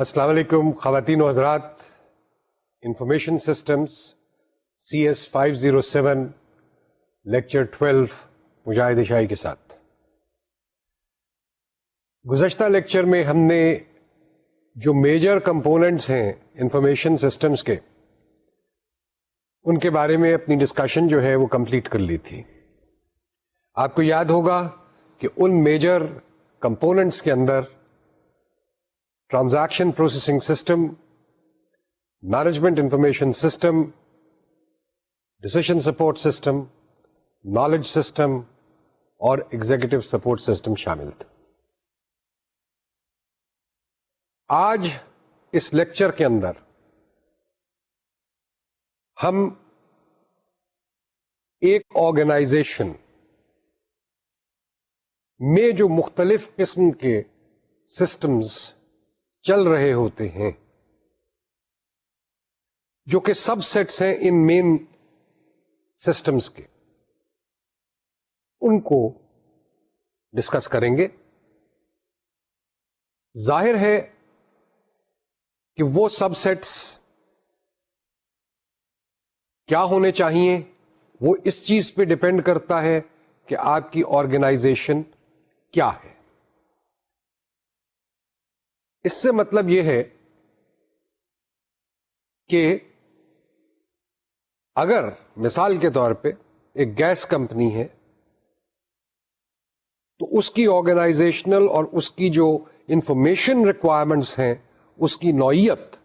السلام علیکم خواتین و حضرات. انفارمیشن سسٹمز CS 507 لیکچر 12 مجاہد شاہی کے ساتھ. گزشتہ لیکچر میں ہم نے جو میجر کمپوننٹس ہیں انفارمیشن سسٹمز کے ان کے بارے میں اپنی ڈسکشن جو ہے وہ کمپلیٹ کر لی تھی. آپ کو یاد ہوگا کہ ان میجر کمپوننٹس کے اندر transaction processing system, management information system, decision support system, knowledge system اور ایگزیکٹو سپورٹ سسٹم شامل تھے. آج اس لیکچر کے اندر ہم ایک آرگنائزیشن میں جو مختلف قسم کے سسٹمز چل رہے ہوتے ہیں، جو کہ سب سیٹس ہیں ان مین سسٹمز کے، ان کو ڈسکس کریں گے. ظاہر ہے کہ وہ سب سیٹس کیا ہونے چاہیے وہ اس چیز پہ ڈپینڈ کرتا ہے کہ آپ کی آرگنائزیشن کیا ہے. اس سے مطلب یہ ہے کہ اگر مثال کے طور پہ ایک گیس کمپنی ہے تو اس کی آرگنائزیشنل اور اس کی جو انفارمیشن ریکوائرمنٹس ہیں اس کی نوعیت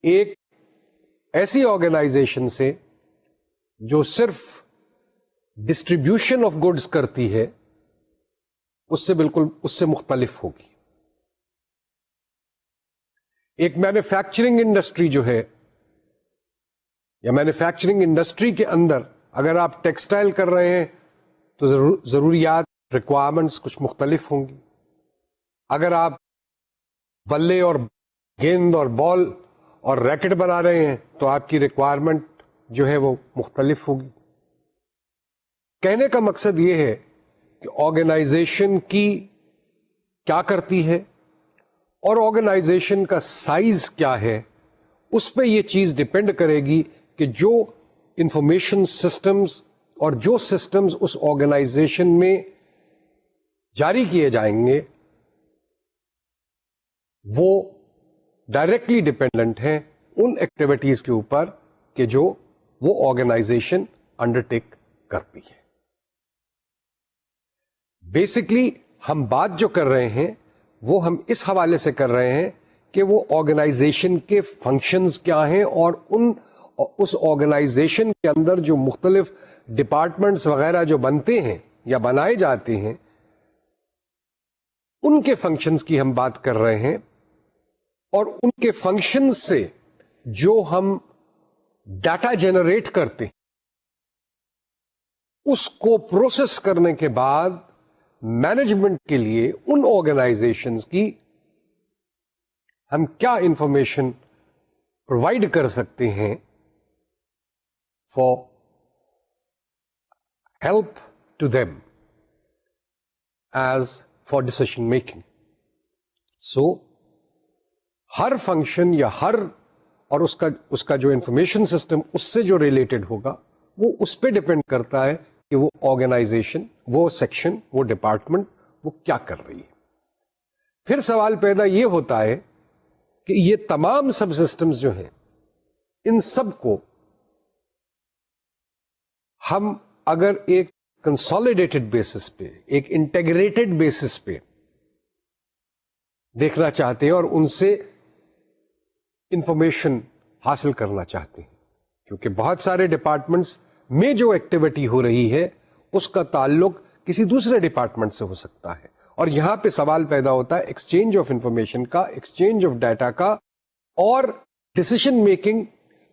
ایک ایسی آرگنائزیشن سے جو صرف ڈسٹریبیوشن آف گڈز کرتی ہے اس سے مختلف ہوگی. ایک مینوفیکچرنگ انڈسٹری جو ہے یا مینوفیکچرنگ انڈسٹری کے اندر اگر آپ ٹیکسٹائل کر رہے ہیں تو ضروریات ریکوائرمنٹس کچھ مختلف ہوں گی. اگر آپ بلے اور گیند اور بال اور ریکٹ بنا رہے ہیں تو آپ کی ریکوائرمنٹ جو ہے وہ مختلف ہوگی. کہنے کا مقصد یہ ہے کہ آرگنائزیشن کی کیا کرتی ہے اور آرگنائزیشن کا سائز کیا ہے، اس پہ یہ چیز ڈپینڈ کرے گی کہ جو انفارمیشن سسٹمز اور جو سسٹمز اس آرگنائزیشن میں جاری کیے جائیں گے وہ ڈائریکٹلی ڈپینڈنٹ ہیں ان ایکٹیویٹیز کے اوپر کہ جو وہ آرگنائزیشن انڈرٹیک کرتی ہے. بیسکلی ہم بات جو کر رہے ہیں وہ ہم اس حوالے سے کر رہے ہیں کہ وہ آرگنائزیشن کے فنکشنز کیا ہیں اور اس آرگنائزیشن کے اندر جو مختلف ڈپارٹمنٹس وغیرہ جو بنتے ہیں یا بنائے جاتے ہیں ان کے فنکشنز کی ہم بات کر رہے ہیں. اور ان کے فنکشنز سے جو ہم ڈیٹا جنریٹ کرتے ہیں اس کو پروسیس کرنے کے بعد مینجمنٹ کے لیے ان آرگنائزیشنز کی ہم کیا انفارمیشن پرووائڈ کر سکتے ہیں for help to them as for decision making. So ہر فنکشن یا اور اس کا جو انفارمیشن سسٹم اس سے جو ریلیٹڈ ہوگا وہ اس پہ ڈپینڈ کرتا ہے کہ وہ آرگنائزیشن، وہ سیکشن، وہ ڈپارٹمنٹ وہ کیا کر رہی ہے. پھر سوال پیدا یہ ہوتا ہے کہ یہ تمام سب سسٹمز جو ہیں ان سب کو ہم اگر ایک کنسالیڈیٹڈ بیسس پہ، ایک انٹیگریٹڈ بیسس پہ دیکھنا چاہتے ہیں اور ان سے انفارمیشن حاصل کرنا چاہتے ہیں، کیونکہ بہت سارے ڈپارٹمنٹس میں جو ایکٹیویٹی ہو رہی ہے اس کا تعلق کسی دوسرے ڈپارٹمنٹ سے ہو سکتا ہے، اور یہاں پہ سوال پیدا ہوتا ہے ایکسچینج آف انفارمیشن کا، ایکسچینج آف ڈیٹا کا، اور ڈسیشن میکنگ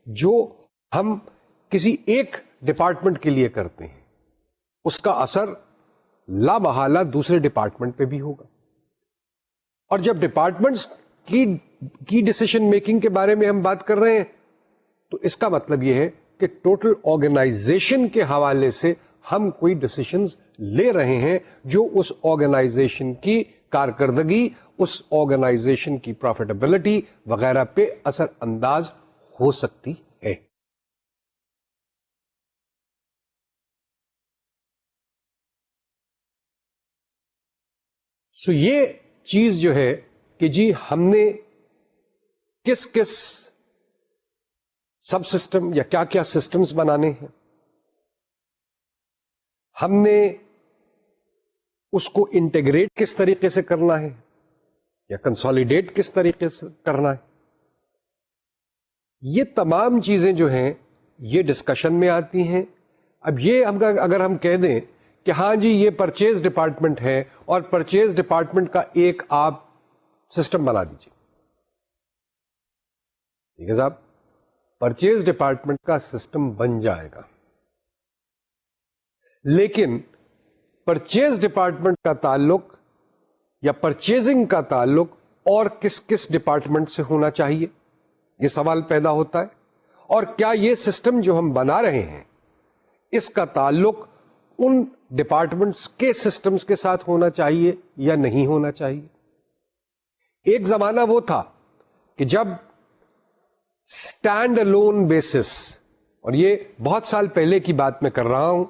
جو ہم کسی ایک ڈپارٹمنٹ کے لیے کرتے ہیں اس کا اثر لا محالہ دوسرے ڈپارٹمنٹ پہ بھی ہوگا. اور جب ڈپارٹمنٹس کی ڈسیشن میکنگ کے بارے میں ہم بات کر رہے ہیں تو اس کا مطلب یہ ہے کہ ٹوٹل آرگنائزیشن کے حوالے سے ہم کوئی ڈسیشنز لے رہے ہیں جو اس آرگنائزیشن کی کارکردگی اس آرگنائزیشن کی پروفیٹیبلٹی وغیرہ پہ اثر انداز ہو سکتی ہے. سو یہ چیز جو ہے کہ جی ہم نے کس کس سب سسٹم یا کیا کیا سسٹمز بنانے ہیں, ہم نے اس کو انٹیگریٹ کس طریقے سے کرنا ہے یا کنسالیڈیٹ کس طریقے سے کرنا ہے. یہ تمام چیزیں جو ہیں یہ ڈسکشن میں آتی ہیں. اب یہ اگر ہم کہہ دیں کہ ہاں جی یہ پرچیز ڈپارٹمنٹ ہے اور پرچیز ڈپارٹمنٹ کا ایک آپ سسٹم بنا دیجیے, ٹھیک ہے صاحب, پرچیز ڈپارٹمنٹ کا سسٹم بن جائے گا, لیکن پرچیز ڈپارٹمنٹ کا تعلق یا پرچیزنگ کا تعلق اور کس کس ڈپارٹمنٹ سے ہونا چاہیے, یہ سوال پیدا ہوتا ہے. اور کیا یہ سسٹم جو ہم بنا رہے ہیں اس کا تعلق ان ڈپارٹمنٹس کے سسٹمز کے ساتھ ہونا چاہیے یا نہیں ہونا چاہیے. ایک زمانہ وہ تھا کہ جب اسٹینڈ الون بیسس, اور یہ بہت سال پہلے کی بات میں کر رہا ہوں,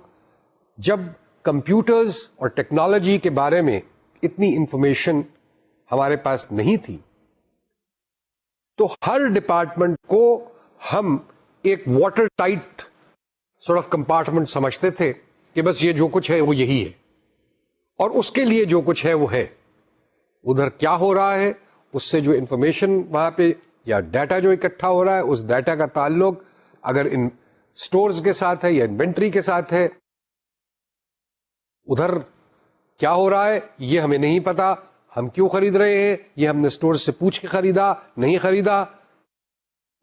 جب کمپیوٹرز اور ٹیکنالوجی کے بارے میں اتنی انفارمیشن ہمارے پاس نہیں تھی, تو ہر ڈپارٹمنٹ کو ہم ایک water tight sort of compartment سمجھتے تھے کہ بس یہ جو کچھ ہے وہ یہی ہے, اور اس کے لیے جو کچھ ہے وہ ہے. ادھر کیا ہو رہا ہے اس سے جو انفارمیشن وہاں پہ یا ڈیٹا جو اکٹھا ہو رہا ہے اس ڈیٹا کا تعلق اگر ان سٹورز کے ساتھ ہے یا انوینٹری کے ساتھ ہے, ادھر کیا ہو رہا ہے یہ ہمیں نہیں پتا, ہم کیوں خرید رہے ہیں, یہ ہم نے سٹور سے پوچھ کے خریدا نہیں خریدا,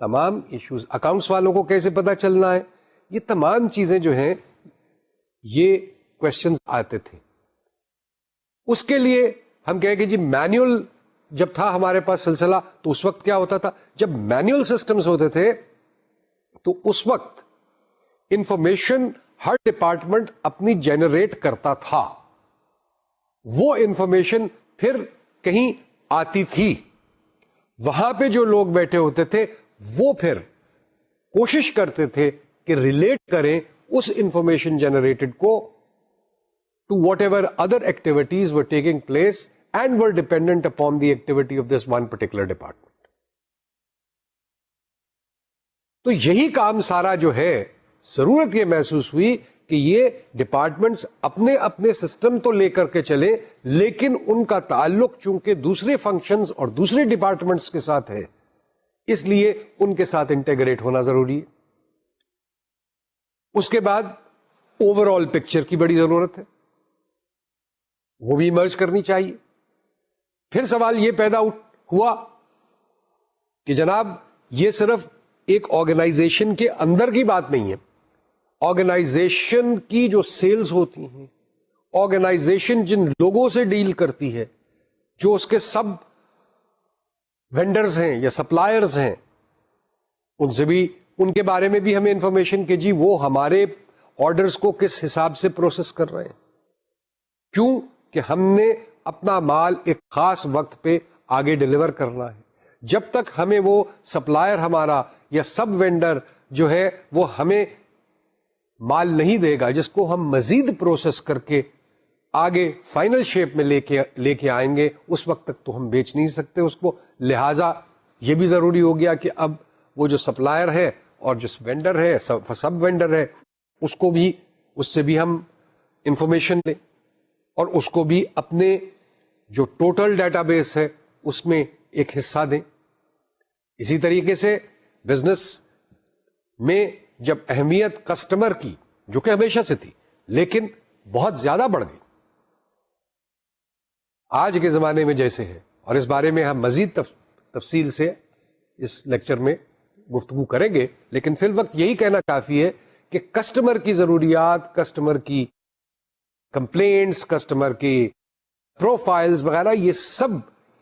تمام ایشوز, اکاؤنٹس والوں کو کیسے پتا چلنا ہے, یہ تمام چیزیں جو ہیں یہ کوشچنز آتے تھے. اس کے لیے ہم کہیں کہ جی مینوئل جب تھا ہمارے پاس سلسلہ, تو اس وقت کیا ہوتا تھا, جب مینوئل سسٹمز ہوتے تھے تو اس وقت انفارمیشن ہر ڈپارٹمنٹ اپنی جنریٹ کرتا تھا, وہ انفارمیشن پھر کہیں آتی تھی, وہاں پہ جو لوگ بیٹھے ہوتے تھے وہ پھر کوشش کرتے تھے کہ ریلیٹ کریں اس انفارمیشن جنریٹڈ کو to whatever other activities are taking place and are dependent upon the activity of this one particular department. تو یہی کام سارا جو ہے, ضرورت یہ محسوس ہوئی کہ یہ ڈپارٹمنٹس اپنے اپنے سسٹم تو لے کر کے چلے, لیکن ان کا تعلق چونکہ دوسرے فنکشنز اور دوسرے ڈپارٹمنٹس کے ساتھ ہے, اس لیے ان کے ساتھ انٹیگریٹ ہونا ضروری ہے. اس کے بعد اوور آل پکچر کی بڑی ضرورت ہے, وہ بھی مرج کرنی چاہیے. پھر سوال یہ پیدا ہوا کہ جناب یہ صرف ایک آرگنائزیشن کے اندر کی بات نہیں ہے, آرگنائزیشن کی جو سیلز ہوتی ہیں, آرگنائزیشن جن لوگوں سے ڈیل کرتی ہے, جو اس کے سب وینڈرز ہیں یا سپلائرز ہیں, ان سے بھی, ان کے بارے میں بھی ہمیں انفارمیشن کہ جی وہ ہمارے آرڈرز کو کس حساب سے پروسیس کر رہے ہیں. کیوں کہ ہم نے اپنا مال ایک خاص وقت پہ آگے ڈیلیور کرنا ہے. جب تک ہمیں وہ سپلائر ہمارا یا سب وینڈر جو ہے وہ ہمیں مال نہیں دے گا جس کو ہم مزید پروسیس کر کے آگے فائنل شیپ میں لے کے آئیں گے, اس وقت تک تو ہم بیچ نہیں سکتے اس کو. لہذا یہ بھی ضروری ہو گیا کہ اب وہ جو سپلائر ہے اور جو وینڈر ہے, سب وینڈر ہے, اس کو بھی, اس سے بھی ہم انفارمیشن لیں اور اس کو بھی اپنے جو ٹوٹل ڈیٹا بیس ہے اس میں ایک حصہ دیں. اسی طریقے سے بزنس میں جب اہمیت کسٹمر کی, جو کہ ہمیشہ سے تھی لیکن بہت زیادہ بڑھ گئی آج کے زمانے میں جیسے ہے, اور اس بارے میں ہم مزید تفصیل سے اس لیکچر میں گفتگو کریں گے, لیکن فی الوقت یہی کہنا کافی ہے کہ کسٹمر کی ضروریات, کسٹمر کی کمپلینٹس, کسٹمر کی پروفائلز وغیرہ, یہ سب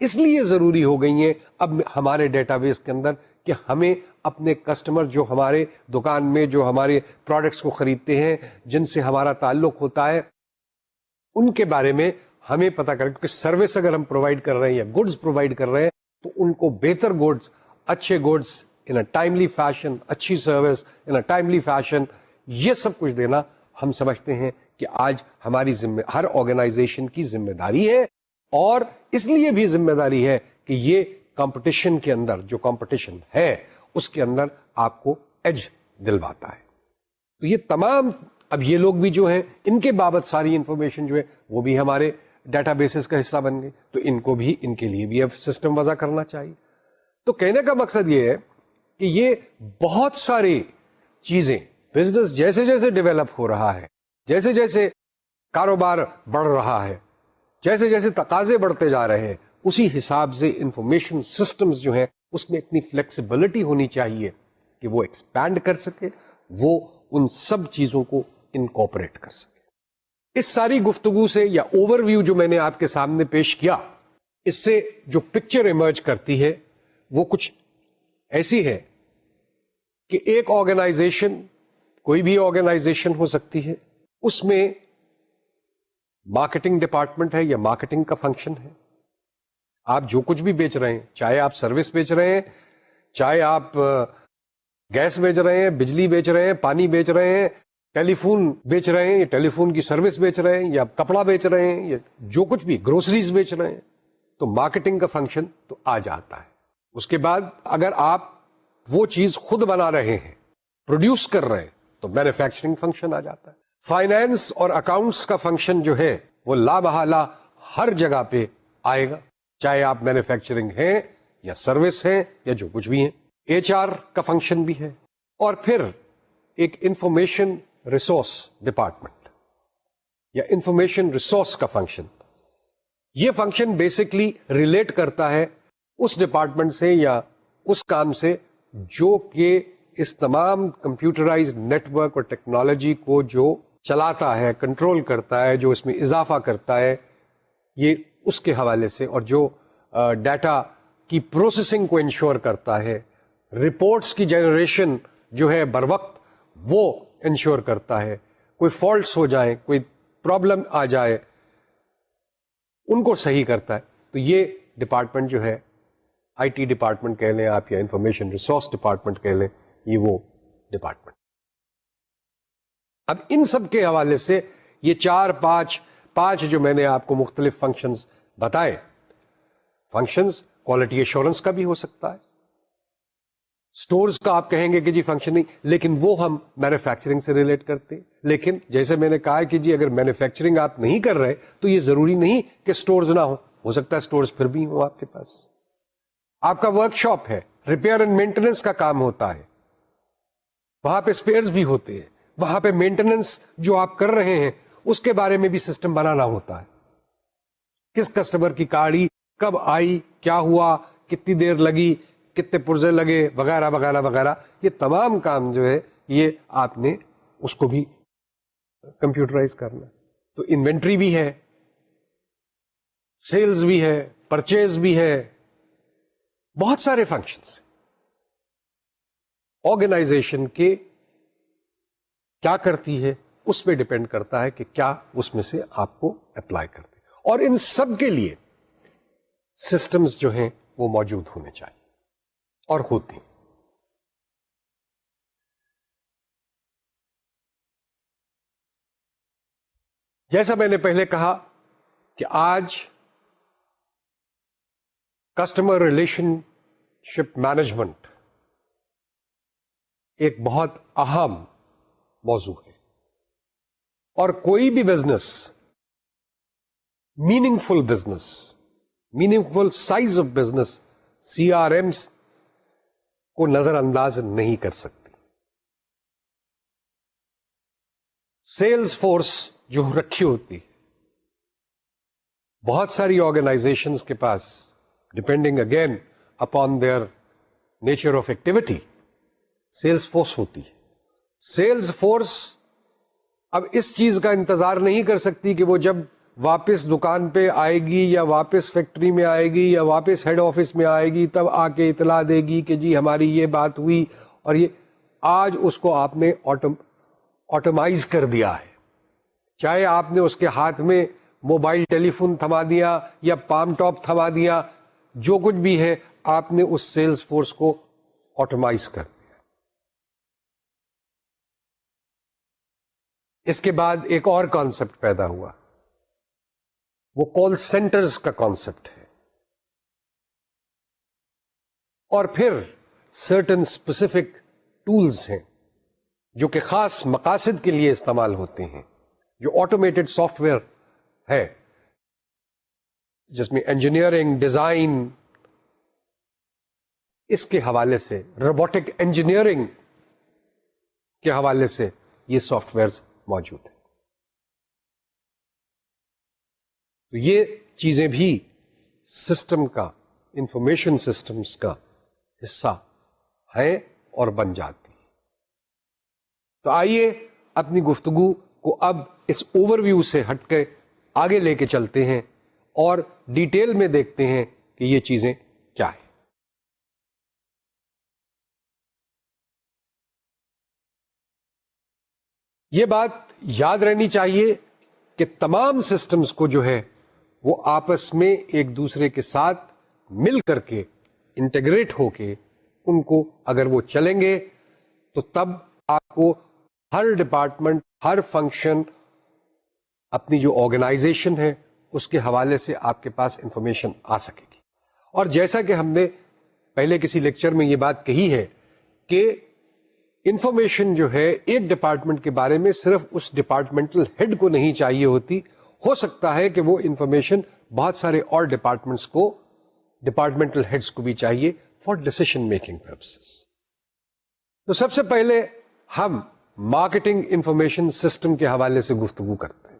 اس لیے ضروری ہو گئی ہیں اب ہمارے ڈیٹا بیس کے اندر کہ ہمیں اپنے کسٹمر جو ہمارے دکان میں جو ہمارے پروڈکٹس کو خریدتے ہیں, جن سے ہمارا تعلق ہوتا ہے, ان کے بارے میں ہمیں پتا کریں, کیونکہ سروس اگر ہم پرووائڈ کر رہے ہیں یا گڈس پرووائڈ کر رہے ہیں تو ان کو بہتر گڈس, اچھے goods in a timely fashion, اچھی service in a timely fashion, یہ سب کچھ دینا ہم سمجھتے ہیں کہ آج ہماری ہر آرگنائزیشن کی ذمہ داری ہے. اور اس لیے بھی ذمہ داری ہے کہ یہ کمپٹیشن کے اندر, جو کمپٹیشن ہے اس کے اندر آپ کو ایج دلواتا ہے. تو یہ تمام, اب یہ لوگ بھی جو ہیں ان کے بابت ساری انفارمیشن جو ہے وہ بھی ہمارے ڈیٹا بیسز کا حصہ بن گئی, تو ان کو بھی, ان کے لیے بھی اب سسٹم وضع کرنا چاہیے. تو کہنے کا مقصد یہ ہے کہ یہ بہت ساری چیزیں, بزنس جیسے جیسے ڈیولپ ہو رہا ہے, جیسے جیسے کاروبار بڑھ رہا ہے, جیسے جیسے تقاضے بڑھتے جا رہے ہیں, اسی حساب سے انفارمیشن سسٹمز جو ہیں اس میں اتنی فلیکسیبلٹی ہونی چاہیے کہ وہ ایکسپینڈ کر سکے, وہ ان سب چیزوں کو انکارپوریٹ کر سکے. اس ساری گفتگو سے یا اوور ویو جو میں نے آپ کے سامنے پیش کیا, اس سے جو پکچر ایمرج کرتی ہے وہ کچھ ایسی ہے کہ ایک آرگنائزیشن, کوئی بھی آرگنائزیشن ہو سکتی ہے, اس میں مارکیٹنگ ڈپارٹمنٹ ہے یا مارکیٹنگ کا فنکشن ہے. آپ جو کچھ بھی بیچ رہے ہیں, چاہے آپ سروس بیچ رہے ہیں, چاہے آپ گیس بیچ رہے ہیں, بجلی بیچ رہے ہیں, پانی بیچ رہے ہیں, ٹیلی فون بیچ رہے ہیں, ٹیلی فون کی سروس بیچ رہے ہیں, یا کپڑا بیچ رہے ہیں, یا جو کچھ بھی گروسریز بیچ رہے ہیں, تو مارکیٹنگ کا فنکشن تو آ جاتا ہے. اس کے بعد اگر آپ وہ چیز خود بنا رہے ہیں, پروڈیوس کر رہے ہیں, تو مینوفیکچرنگ فنکشن آ جاتا ہے. فائنانس اور اکاؤنٹس کا فنکشن جو ہے وہ لا محالہ ہر جگہ پہ آئے گا, چاہے آپ مینوفیکچرنگ ہیں یا سروس ہیں یا جو کچھ بھی ہیں. ایچ آر کا فنکشن بھی ہے. اور پھر ایک انفارمیشن ریسورس ڈپارٹمنٹ یا انفارمیشن ریسورس کا فنکشن, یہ فنکشن بیسکلی ریلیٹ کرتا ہے اس ڈپارٹمنٹ سے یا اس کام سے جو کہ اس تمام کمپیوٹرائز نیٹ ورک اور ٹیکنالوجی کو جو چلاتا ہے, کنٹرول کرتا ہے, جو اس میں اضافہ کرتا ہے, یہ اس کے حوالے سے, اور جو ڈیٹا کی پروسیسنگ کو انشور کرتا ہے, رپورٹس کی جنریشن جو ہے بر وقت وہ انشور کرتا ہے, کوئی فالٹس ہو جائے, کوئی پرابلم آ جائے, ان کو صحیح کرتا ہے. تو یہ ڈپارٹمنٹ جو ہے, آئی ٹی ڈپارٹمنٹ کہہ لیں آپ یا انفارمیشن ریسورس ڈپارٹمنٹ کہہ لیں, یہ وہ ڈپارٹمنٹ. اب ان سب کے حوالے سے یہ پانچ جو میں نے آپ کو مختلف فنکشنز بتائے, فنکشنز کوالٹی ایشورنس کا بھی ہو سکتا ہے, سٹورز کا آپ کہیں گے کہ جی فنکشن نہیں, لیکن وہ ہم مینوفیکچرنگ سے ریلیٹ کرتے. لیکن جیسے میں نے کہا کہ جی اگر مینوفیکچرنگ آپ نہیں کر رہے تو یہ ضروری نہیں کہ سٹورز نہ ہو سکتا ہے سٹورز پھر بھی ہو آپ کے پاس. آپ کا ورک شاپ ہے, ریپیئر اینڈ مینٹیننس کا کام ہوتا ہے, وہاں پہ اسپیئرز بھی ہوتے ہیں, وہاں پہ مینٹیننس جو آپ کر رہے ہیں اس کے بارے میں بھی سسٹم بنانا ہوتا ہے. کس کسٹمر کی گاڑی کب آئی, کیا ہوا, کتنی دیر لگی, کتنے پرزے لگے, وغیرہ وغیرہ وغیرہ, یہ تمام کام جو ہے یہ آپ نے اس کو بھی کمپیوٹرائز کرنا. تو انوینٹری بھی ہے, سیلز بھی ہے, پرچیز بھی ہے, بہت سارے فنکشنز. آرگنائزیشن کے کیا کرتی ہے اس پہ ڈپینڈ کرتا ہے کہ کیا اس میں سے آپ کو اپلائی کرتے, اور ان سب کے لیے سسٹمز جو ہیں وہ موجود ہونے چاہیے اور ہوتی. جیسا میں نے پہلے کہا کہ آج کسٹمر ریلیشن شپ مینجمنٹ ایک بہت اہم موضوع ہے, اور کوئی بھی business, meaningful size of business CRMs کو نظر انداز نہیں کر سکتی. سیلز فورس جو رکھی ہوتی, بہت ساری آرگنائزیشنز کے پاس depending again upon their nature of activity sales force ہوتی ہے. سیلز فورس اب اس چیز کا انتظار نہیں کر سکتی کہ وہ جب واپس دکان پہ آئے گی یا واپس فیکٹری میں آئے گی یا واپس ہیڈ آفس میں آئے گی تب آ کے اطلاع دے گی کہ جی ہماری یہ بات ہوئی, اور یہ آج اس کو آپ نے آٹومائز کر دیا ہے. چاہے آپ نے اس کے ہاتھ میں موبائل ٹیلی فون تھما دیا یا پام ٹاپ تھما دیا, جو کچھ بھی ہے آپ نے اس سیلز فورس کو آٹومائز کر دیا. اس کے بعد ایک اور کانسیپٹ پیدا ہوا, وہ کال سینٹرز کا کانسیپٹ ہے, اور پھر سرٹن اسپیسیفک ٹولز ہیں جو کہ خاص مقاصد کے لیے استعمال ہوتے ہیں, جو آٹومیٹڈ سافٹ ویئر ہے جس میں انجینئرنگ, ڈیزائن, اس کے حوالے سے روبوٹک انجینئرنگ کے حوالے سے یہ سافٹ ویئر موجود ہیں. تو یہ چیزیں بھی سسٹم کا, انفارمیشن سسٹمز کا حصہ ہیں اور بن جاتی ہیں. تو آئیے اپنی گفتگو کو اب اس اوور ویو سے ہٹ کے آگے لے کے چلتے ہیں اور ڈیٹیل میں دیکھتے ہیں کہ یہ چیزیں کیا ہیں. یہ بات یاد رہنی چاہیے کہ تمام سسٹمز کو جو ہے وہ آپس میں ایک دوسرے کے ساتھ مل کر کے انٹیگریٹ ہو کے ان کو اگر وہ چلیں گے تو تب آپ کو ہر ڈپارٹمنٹ, ہر فنکشن, اپنی جو آرگنائزیشن ہے اس کے حوالے سے آپ کے پاس انفارمیشن آ سکے گی. اور جیسا کہ ہم نے پہلے کسی لیکچر میں یہ بات کہی ہے کہ انفارمیشن جو ہے ایک ڈپارٹمنٹ کے بارے میں صرف اس ڈپارٹمنٹل ہیڈ کو نہیں چاہیے ہوتی, ہو سکتا ہے کہ وہ انفارمیشن بہت سارے اور ڈپارٹمنٹس کو, ڈپارٹمنٹل ہیڈز کو بھی چاہیے فار ڈیسیشن میکنگ پرپسز. تو سب سے پہلے ہم مارکیٹنگ انفارمیشن سسٹم کے حوالے سے گفتگو کرتے ہیں.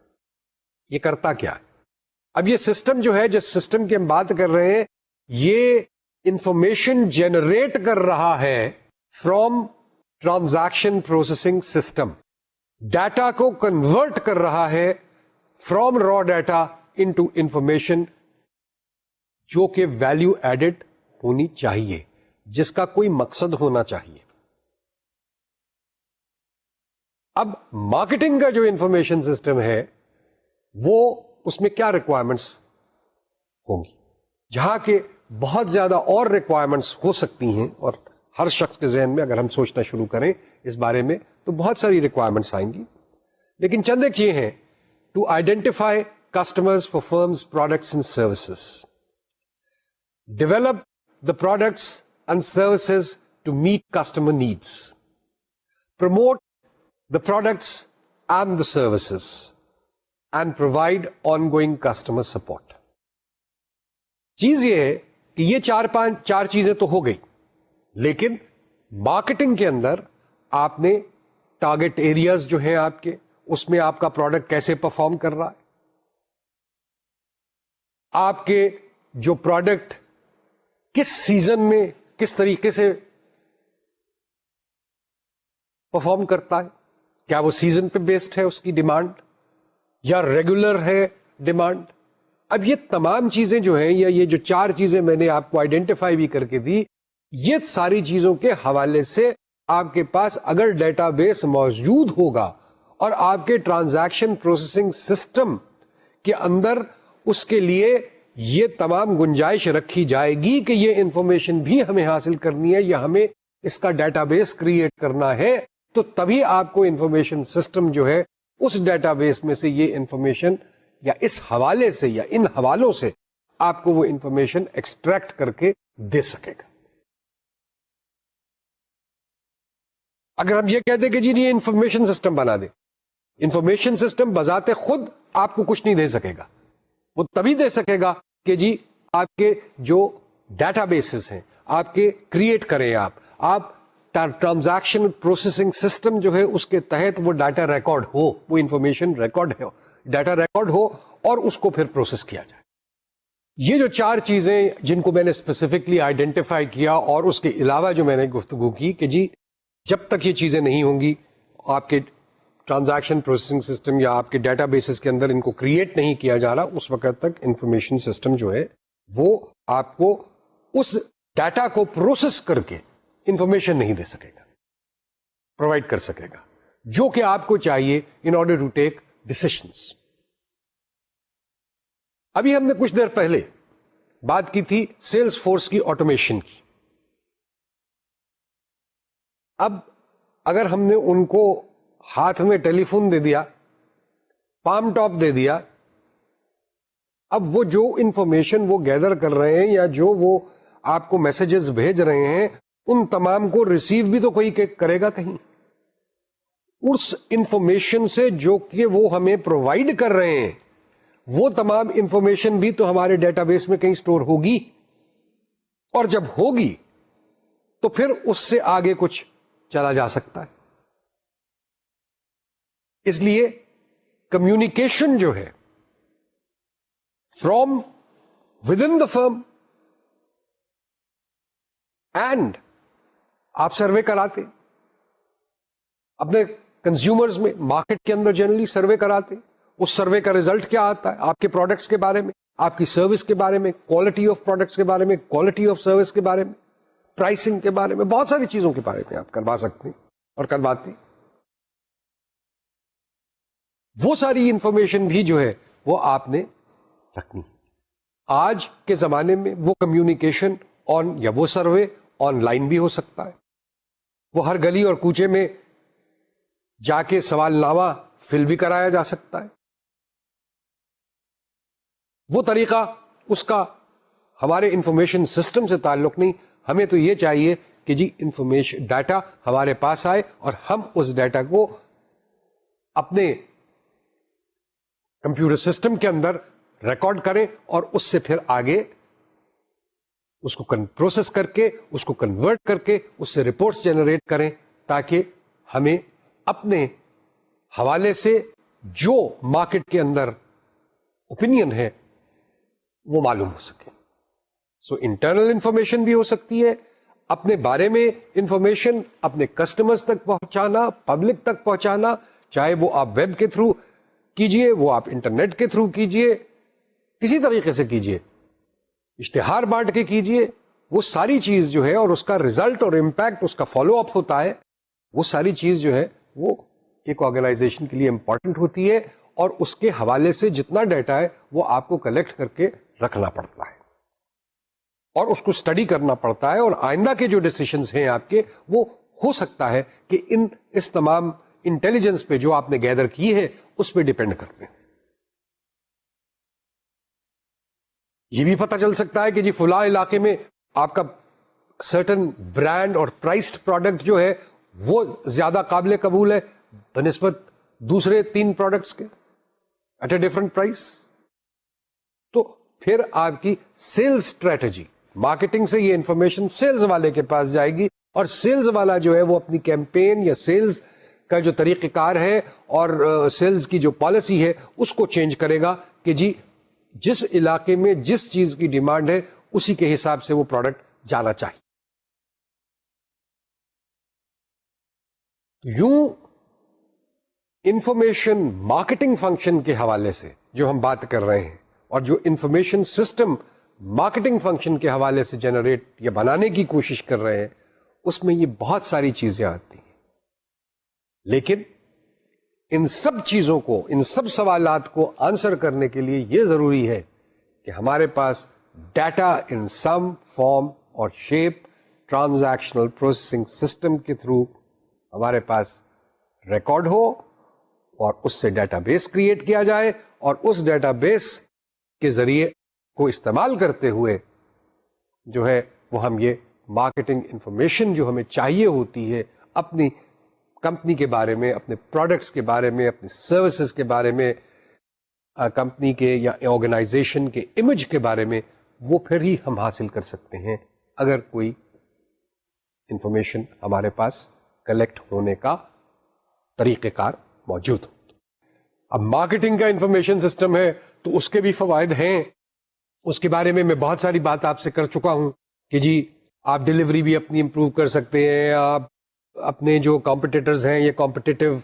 یہ کرتا کیا ہے؟ اب یہ سسٹم جو ہے, جس سسٹم کی ہم بات کر رہے ہیں, یہ انفارمیشن جنریٹ کر رہا ہے from transaction processing system. Data کو کنورٹ کر رہا ہے from raw data into information جو کہ ویلیو ایڈڈ ہونی چاہیے, جس کا کوئی مقصد ہونا چاہیے. اب مارکیٹنگ کا جو انفارمیشن سسٹم ہے وہ اس میں کیا ریکوائرمنٹس ہوں گی, جہاں کہ بہت زیادہ اور ریکوائرمنٹس ہو سکتی ہیں, اور ہر شخص کے ذہن میں اگر ہم سوچنا شروع کریں اس بارے میں تو بہت ساری ریکوائرمنٹس آئیں گی. لیکن چند ایک یہ ہیں: to identify customers for firms products and services, develop the products and services to meet customer needs, promote the products and the services, and provide ongoing customer support. چیز یہ ہے کہ یہ چار چیزیں تو ہو گئی, لیکن مارکیٹنگ کے اندر آپ نے ٹارگٹ ایریاز جو ہیں آپ کے, اس میں آپ کا پروڈکٹ کیسے پرفارم کر رہا ہے, آپ کے جو پروڈکٹ کس سیزن میں کس طریقے سے پرفارم کرتا ہے, کیا وہ سیزن پہ بیسڈ ہے اس کی ڈیمانڈ یا ریگولر ہے ڈیمانڈ. اب یہ تمام چیزیں جو ہیں, یا یہ جو چار چیزیں میں نے آپ کو آئیڈینٹیفائی بھی کر کے دی, یہ ساری چیزوں کے حوالے سے آپ کے پاس اگر ڈیٹا بیس موجود ہوگا اور آپ کے ٹرانزیکشن پروسیسنگ سسٹم کے اندر اس کے لیے یہ تمام گنجائش رکھی جائے گی کہ یہ انفارمیشن بھی ہمیں حاصل کرنی ہے یا ہمیں اس کا ڈیٹا بیس کریٹ کرنا ہے, تو تبھی آپ کو انفارمیشن سسٹم جو ہے اس ڈیٹا بیس میں سے یہ انفارمیشن یا اس حوالے سے یا ان حوالوں سے آپ کو وہ انفارمیشن ایکسٹریکٹ کر کے دے سکے گا. اگر ہم یہ کہتے کہ جی یہ انفارمیشن سسٹم بنا دے, انفارمیشن سسٹم بذات خود آپ کو کچھ نہیں دے سکے گا. وہ تبھی دے سکے گا کہ جی آپ کے جو ڈیٹا بیسز ہیں آپ کے کریٹ کریں, آپ ٹرانزیکشن پروسیسنگ سسٹم جو ہے اس کے تحت وہ ڈیٹا ریکارڈ ہو, وہ انفارمیشن ریکارڈ ہو, ڈیٹا ریکارڈ ہو اور اس کو پھر پروسیس کیا جائے. یہ جو چار چیزیں جن کو میں نے اسپیسیفکلی آئیڈینٹیفائی کیا, اور اس کے علاوہ جو میں نے گفتگو کی کہ جی جب تک یہ چیزیں نہیں ہوں گی, آپ کے ٹرانزیکشن پروسیسنگ سسٹم یا آپ کے ڈیٹا بیسز کے اندر ان کو کریٹ نہیں کیا جا رہا, اس وقت تک انفارمیشن سسٹم جو ہے وہ آپ کو اس ڈیٹا کو پروسیس کر کے انفارمیشن نہیں دے سکے گا, پرووائڈ کر سکے گا, جو کہ آپ کو چاہیے in order to take decisions. ابھی ہم نے کچھ دیر پہلے بات کی تھی سیلز فورس کی آٹومیشن کی. اب اگر ہم نے ان کو ہاتھ میں ٹیلی فون دے دیا, پام ٹاپ دے دیا, اب وہ جو انفارمیشن وہ گیدر کر رہے ہیں یا جو وہ آپ کو میسجز بھیج رہے ہیں, ان تمام کو ریسیو بھی تو کوئی کرے گا کہیں. اس انفارمیشن سے جو کہ وہ ہمیں پرووائڈ کر رہے ہیں, وہ تمام انفارمیشن بھی تو ہمارے ڈیٹا بیس میں کہیں سٹور ہوگی, اور جب ہوگی تو پھر اس سے آگے کچھ چلا جا سکتا ہے. اس لیے کمیونیکیشن جو ہے from with in the firm, and آپ سروے کراتے اپنے کنزیومرز میں, مارکیٹ کے اندر جنرلی سروے کراتے, اس سروے کا ریزلٹ کیا آتا ہے آپ کے پروڈکٹس کے بارے میں, آپ کی سروس کے بارے میں, کوالٹی آف پروڈکٹس کے بارے میں, کوالٹی آف سروس کے بارے میں, پرائسنگ کے بارے میں, بہت ساری چیزوں کے بارے میں آپ کروا سکتے ہیں اور کرواتے. وہ ساری انفارمیشن بھی جو ہے وہ آپ نے رکھنی. آج کے زمانے میں وہ کمیونیکیشن آن یا وہ سروے آن لائن بھی ہو سکتا ہے. وہ ہر گلی اور کوچے میں جا کے سوال نامہ فل بھی کرایا جا سکتا ہے. وہ طریقہ اس کا ہمارے انفارمیشن سسٹم سے تعلق نہیں. ہمیں تو یہ چاہیے کہ جی انفارمیشن ڈیٹا ہمارے پاس آئے اور ہم اس ڈیٹا کو اپنے کمپیوٹر سسٹم کے اندر ریکارڈ کریں اور اس سے پھر آگے اس کو پروسیس کر کے, اس کو کنورٹ کر کے اس سے رپورٹس جنریٹ کریں, تاکہ ہمیں اپنے حوالے سے جو مارکیٹ کے اندر اوپینین ہے وہ معلوم ہو سکے. سو انٹرنل انفارمیشن بھی ہو سکتی ہے, اپنے بارے میں انفارمیشن اپنے کسٹمرز تک پہنچانا, پبلک تک پہنچانا, چاہے وہ آپ ویب کے تھرو کیجئے, وہ آپ انٹرنیٹ کے تھرو کیجئے, کسی طریقے سے کیجئے, اشتہار بانٹ کے کیجئے. وہ ساری چیز جو ہے اور اس کا ریزلٹ اور امپیکٹ, اس کا فالو اپ ہوتا ہے, وہ ساری چیز جو ہے وہ ایک آرگنائزیشن کے لیے امپورٹنٹ ہوتی ہے, اور اس کے حوالے سے جتنا ڈیٹا ہے وہ آپ کو کلیکٹ کر کے رکھنا پڑتا ہے اور اس کو اسٹڈی کرنا پڑتا ہے, اور آئندہ کے جو ڈیسیشنز ہیں آپ کے, وہ ہو سکتا ہے کہ اس تمام انٹیلیجنس پہ جو آپ نے گیدر کی ہے اس پہ ڈیپینڈ کرتے ہیں. یہ بھی پتہ چل سکتا ہے کہ جی فلاں علاقے میں آپ کا سرٹن برانڈ اور پرائسڈ پروڈکٹ جو ہے وہ زیادہ قابل قبول ہے بنسبت دوسرے 3 پروڈکٹس کے ایٹ اے ڈفرنٹ پرائس. تو پھر آپ کی سیلز اسٹریٹجی, مارکیٹنگ سے یہ انفارمیشن سیلز والے کے پاس جائے گی, اور سیلز والا جو ہے وہ اپنی کیمپین یا سیلز کا جو طریقہ کار ہے اور سیلز کی جو پالیسی ہے اس کو چینج کرے گا کہ جی جس علاقے میں جس چیز کی ڈیمانڈ ہے اسی کے حساب سے وہ پروڈکٹ جانا چاہیے. یوں انفارمیشن مارکیٹنگ فنکشن کے حوالے سے جو ہم بات کر رہے ہیں, اور جو انفارمیشن سسٹم مارکیٹنگ فنکشن کے حوالے سے جنریٹ یا بنانے کی کوشش کر رہے ہیں, اس میں یہ بہت ساری چیزیں آتی ہیں. لیکن ان سب چیزوں کو, ان سب سوالات کو آنسر کرنے کے لیے یہ ضروری ہے کہ ہمارے پاس ڈیٹا ان سم فارم اور شیپ ٹرانزیکشنل پروسیسنگ سسٹم کے تھرو ہمارے پاس ریکارڈ ہو, اور اس سے ڈیٹا بیس کریٹ کیا جائے, اور اس ڈیٹا بیس کے ذریعے کو استعمال کرتے ہوئے جو ہے وہ ہم یہ مارکیٹنگ انفارمیشن جو ہمیں چاہیے ہوتی ہے اپنی کمپنی کے بارے میں, اپنے پروڈکٹس کے بارے میں, اپنی سروسز کے بارے میں, کمپنی کے یا آرگنائزیشن کے امیج کے بارے میں, وہ پھر ہی ہم حاصل کر سکتے ہیں اگر کوئی انفارمیشن ہمارے پاس کلیکٹ ہونے کا طریقہ کار موجود ہو. اب مارکیٹنگ کا انفارمیشن سسٹم ہے تو اس کے بھی فوائد ہیں, اس کے بارے میں میں بہت ساری بات آپ سے کر چکا ہوں کہ جی آپ ڈیلیوری بھی اپنی امپروو کر سکتے ہیں, آپ اپنے جو کمپٹیٹرز ہیں یا کمپٹیٹیو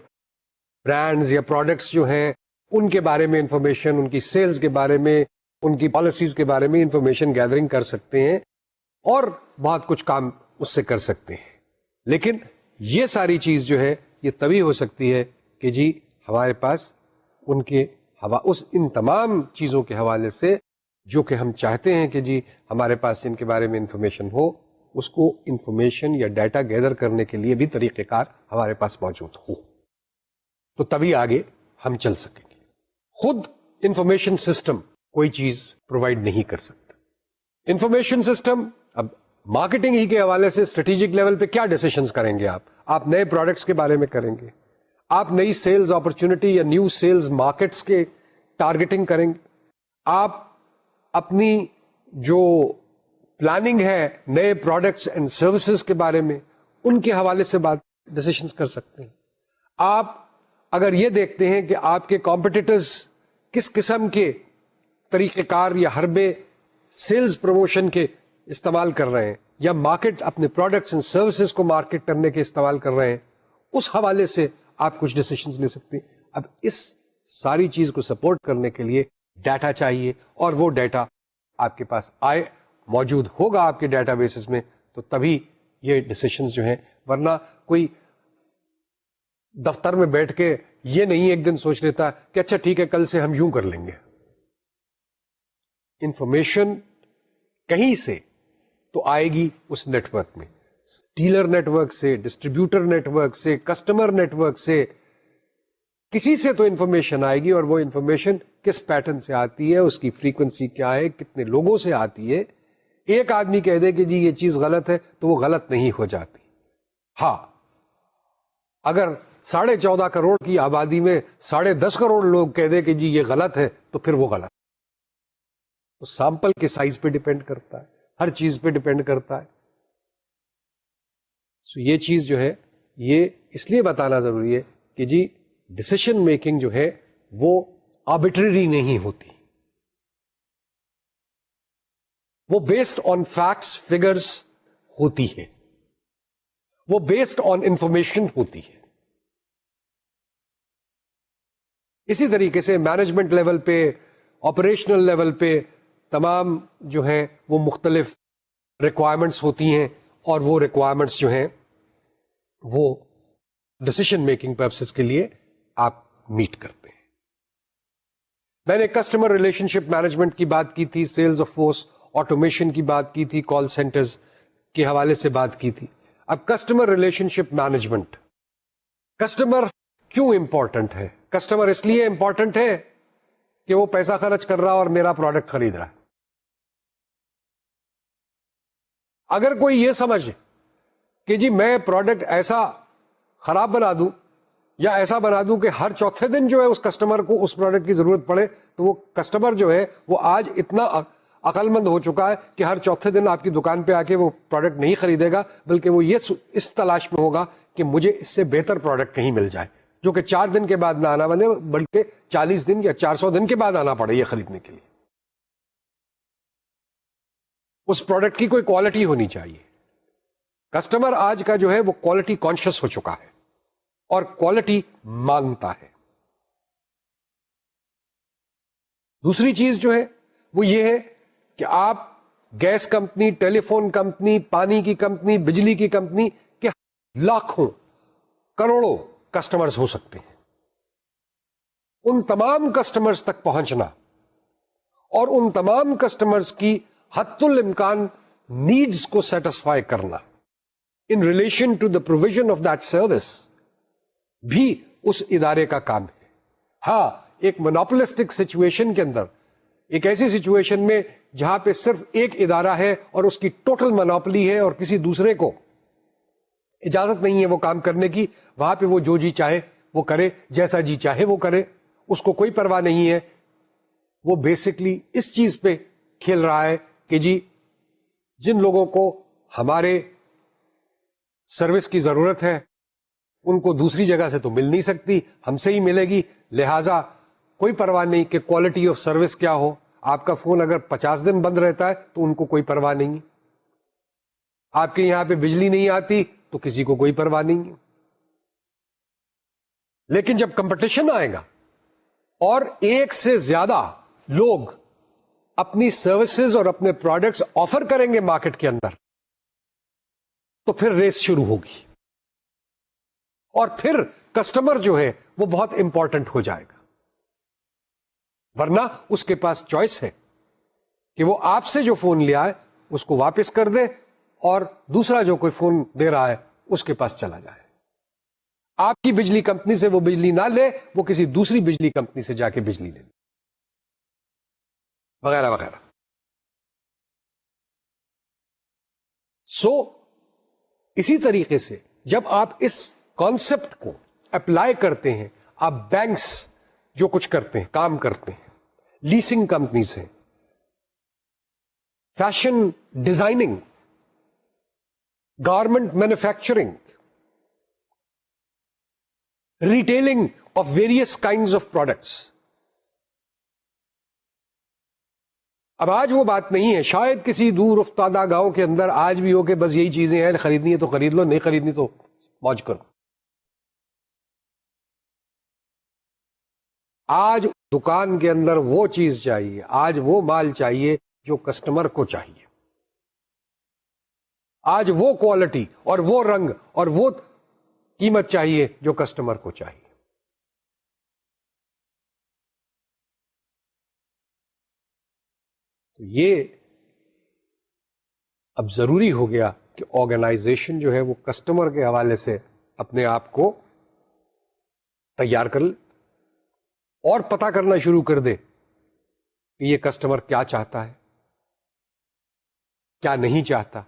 برانڈز یا پروڈکٹس جو ہیں ان کے بارے میں انفارمیشن, ان کی سیلز کے بارے میں, ان کی پالیسیز کے بارے میں انفارمیشن گیدرنگ کر سکتے ہیں, اور بہت کچھ کام اس سے کر سکتے ہیں. لیکن یہ ساری چیز جو ہے یہ تبھی ہو سکتی ہے کہ جی ہمارے پاس ان کے اس ان تمام چیزوں کے حوالے سے جو کہ ہم چاہتے ہیں کہ جی ہمارے پاس ان کے بارے میں انفارمیشن ہو، اس کو انفارمیشن یا ڈیٹا گیدر کرنے کے لیے بھی طریقہ کار ہمارے پاس موجود ہو، تو تبھی آگے ہم چل سکیں گے. خود انفارمیشن سسٹم کوئی چیز پرووائڈ نہیں کر سکتا. انفارمیشن سسٹم اب مارکیٹنگ ہی کے حوالے سے اسٹریٹجک لیول پہ کیا ڈیسیشنز کریں گے؟ آپ نئے پروڈکٹس کے بارے میں کریں گے، آپ نئی سیلز اپرچونٹی یا نیو سیلز مارکیٹس کے ٹارگیٹنگ کریں گے، آپ اپنی جو پلاننگ ہے نئے پروڈکٹس اینڈ سروسز کے بارے میں ان کے حوالے سے بات ڈیسیشنز کر سکتے ہیں. آپ اگر یہ دیکھتے ہیں کہ آپ کے کمپٹیٹرز کس قسم کے طریقہ کار یا حربے سیلز پروموشن کے استعمال کر رہے ہیں، یا مارکیٹ اپنے پروڈکٹس اینڈ سروسز کو مارکیٹ کرنے کے استعمال کر رہے ہیں، اس حوالے سے آپ کچھ ڈیسیشنز لے سکتے ہیں. اب اس ساری چیز کو سپورٹ کرنے کے لیے ڈیٹا چاہیے، اور وہ ڈیٹا آپ کے پاس موجود ہوگا آپ کے ڈیٹا بیسز میں، تو تبھی یہ ڈیسیشنز جو ہیں. ورنہ کوئی دفتر میں بیٹھ کے یہ نہیں ایک دن سوچ لیتا کہ اچھا ٹھیک ہے کل سے ہم یوں کر لیں گے. انفارمیشن کہیں سے تو آئے گی اس نیٹ ورک میں، ڈیلر نیٹ ورک سے، ڈسٹریبیوٹر نیٹ ورک سے، کسٹمر نیٹ ورک سے، کسی سے تو انفارمیشن آئے گی. اور وہ انفارمیشن کس پیٹرن سے آتی ہے، اس کی فریکوینسی کیا ہے، کتنے لوگوں سے آتی ہے. ایک آدمی کہہ دے کہ جی یہ چیز غلط ہے تو وہ غلط نہیں ہو جاتی. ہاں، اگر 14.5 کروڑ کی آبادی میں 10.5 کروڑ لوگ کہہ دے کہ جی یہ غلط ہے تو پھر وہ غلط. تو سیمپل کے سائز پہ ڈیپینڈ کرتا ہے، ہر چیز پہ ڈیپینڈ کرتا ہے. یہ چیز جو ہے یہ اس لیے بتانا ضروری ہے کہ جی ڈسیشن میکنگ جو ہے وہ آربیٹری نہیں ہوتی، وہ بیسڈ آن فیکٹس فگرز ہوتی ہے، وہ بیسڈ آن انفارمیشن ہوتی ہے. اسی طریقے سے مینجمنٹ لیول پہ، آپریشنل لیول پہ تمام جو ہیں وہ مختلف ریکوائرمنٹس ہوتی ہیں، اور وہ ریکوائرمنٹس جو ہیں وہ ڈسیشن میکنگ پرپسز کے لیے آپ میٹ کرتے ہیں. میں نے کسٹمر ریلیشن شپ مینجمنٹ کی بات کی تھی، سیلز آف فورس آٹومیشن کی بات کی تھی، کال سینٹرز کے حوالے سے بات کی تھی. اب customer relationship management, customer کیوں امپورٹنٹ ہے؟ کسٹمر اس لیے امپورٹنٹ ہے کہ وہ پیسہ خرچ کر رہا اور میرا پروڈکٹ خرید رہا ہے. اگر کوئی یہ سمجھ کہ جی میں پروڈکٹ ایسا خراب بنا دوں یا ایسا بنا دوں کہ ہر چوتھے دن جو ہے اس کسٹمر کو اس پروڈکٹ کی ضرورت پڑے، تو وہ کسٹمر جو ہے وہ آج اتنا عقل مند ہو چکا ہے کہ ہر چوتھے دن آپ کی دکان پہ آ کے وہ پروڈکٹ نہیں خریدے گا، بلکہ وہ یہ اس تلاش میں ہوگا کہ مجھے اس سے بہتر پروڈکٹ کہیں مل جائے، جو کہ 4 دن کے بعد نہ آنا بنے بلکہ 40 دن یا 400 دن کے بعد آنا پڑے یہ خریدنے کے لیے. اس پروڈکٹ کی کوئی کوالٹی ہونی چاہیے. کسٹمر آج کا جو ہے وہ کوالٹی کانشیس ہو چکا ہے اور کوالٹی مانگتا ہے. دوسری چیز جو ہے وہ یہ ہے کہ آپ گیس کمپنی، ٹیلی فون کمپنی، پانی کی کمپنی، بجلی کی کمپنی کے لاکھوں کروڑوں کسٹمرز ہو سکتے ہیں. ان تمام کسٹمرز تک پہنچنا اور ان تمام کسٹمرز کی حد الامکان نیڈز کو سیٹسفائی کرنا in relation to the provision of that service بھی اس ادارے کا کام ہے. ہاں، ایک مونوپولسٹک سچویشن کے اندر، ایک ایسی سچویشن میں جہاں پہ صرف ایک ادارہ ہے اور اس کی ٹوٹل مونوپولی ہے اور کسی دوسرے کو اجازت نہیں ہے وہ کام کرنے کی، وہاں پہ وہ جو جی چاہے وہ کرے، جیسا جی چاہے وہ کرے، اس کو کوئی پرواہ نہیں ہے. وہ بیسکلی اس چیز پہ کھیل رہا ہے کہ جی جن لوگوں کو ہمارے سروس کی ضرورت ہے ان کو دوسری جگہ سے تو مل نہیں سکتی، ہم سے ہی ملے گی، لہٰذا کوئی پرواہ نہیں کہ کوالٹی آف سروس کیا ہو. آپ کا فون اگر 50 دن بند رہتا ہے تو ان کو کوئی پرواہ نہیں. آپ کے یہاں پہ بجلی نہیں آتی تو کسی کو کوئی پرواہ نہیں ہے. لیکن جب کمپٹیشن آئے گا اور ایک سے زیادہ لوگ اپنی سروسز اور اپنے پروڈکٹس آفر کریں گے مارکیٹ کے اندر، تو پھر ریس شروع ہوگی اور پھر کسٹمر جو ہے وہ بہت امپورٹنٹ ہو جائے گا. ورنہ اس کے پاس چوائس ہے کہ وہ آپ سے جو فون لیا ہے اس کو واپس کر دے اور دوسرا جو کوئی فون دے رہا ہے اس کے پاس چلا جائے. آپ کی بجلی کمپنی سے وہ بجلی نہ لے, وہ کسی دوسری بجلی کمپنی سے جا کے بجلی لے, وغیرہ وغیرہ. اسی طریقے سے جب آپ اس کانسیپٹ کو اپلائی کرتے ہیں, آپ بینکس جو کچھ کرتے ہیں, کام کرتے ہیں, لیسنگ کمپنیز ہیں, fashion designing, garment manufacturing, retailing of various kinds of products. اب آج وہ بات نہیں ہے, شاید کسی دور افتادہ گاؤں کے اندر آج بھی ہو کہ بس یہی چیزیں ہیں, خریدنی ہے تو خرید لو, نہیں خریدنی تو موج کرو. آج دکان کے اندر وہ چیز چاہیے, آج وہ مال چاہیے جو کسٹمر کو چاہیے, آج وہ کوالٹی اور وہ رنگ اور وہ قیمت چاہیے جو کسٹمر کو چاہیے. تو یہ اب ضروری ہو گیا کہ آرگنائزیشن جو ہے وہ کسٹمر کے حوالے سے اپنے آپ کو تیار کر لے اور پتہ کرنا شروع کر دے کہ یہ کسٹمر کیا چاہتا ہے, کیا نہیں چاہتا,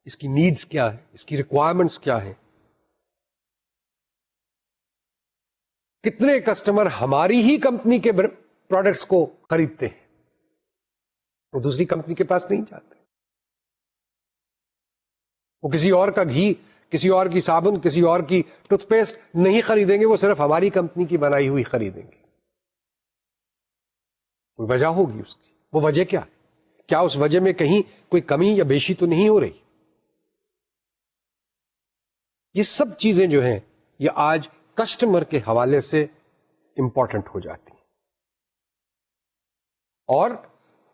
اس کی نیڈز کیا ہے, اس کی ریکوائرمنٹس کیا ہے. کتنے کسٹمر ہماری ہی کمپنی کے پروڈکٹس کو خریدتے ہیں, وہ دوسری کمپنی کے پاس نہیں جاتے. وہ کسی اور کا گھی, کسی اور کی صابن, کسی اور کی ٹوتھ پیسٹ نہیں خریدیں گے, وہ صرف ہماری کمپنی کی بنائی ہوئی خریدیں گے. کوئی وجہ ہوگی اس کی. وہ وجہ کیا ہے؟ کیا اس وجہ میں کہیں کوئی کمی یا بیشی تو نہیں ہو رہی؟ یہ سب چیزیں جو ہیں یہ آج کسٹمر کے حوالے سے امپورٹنٹ ہو جاتی ہیں. اور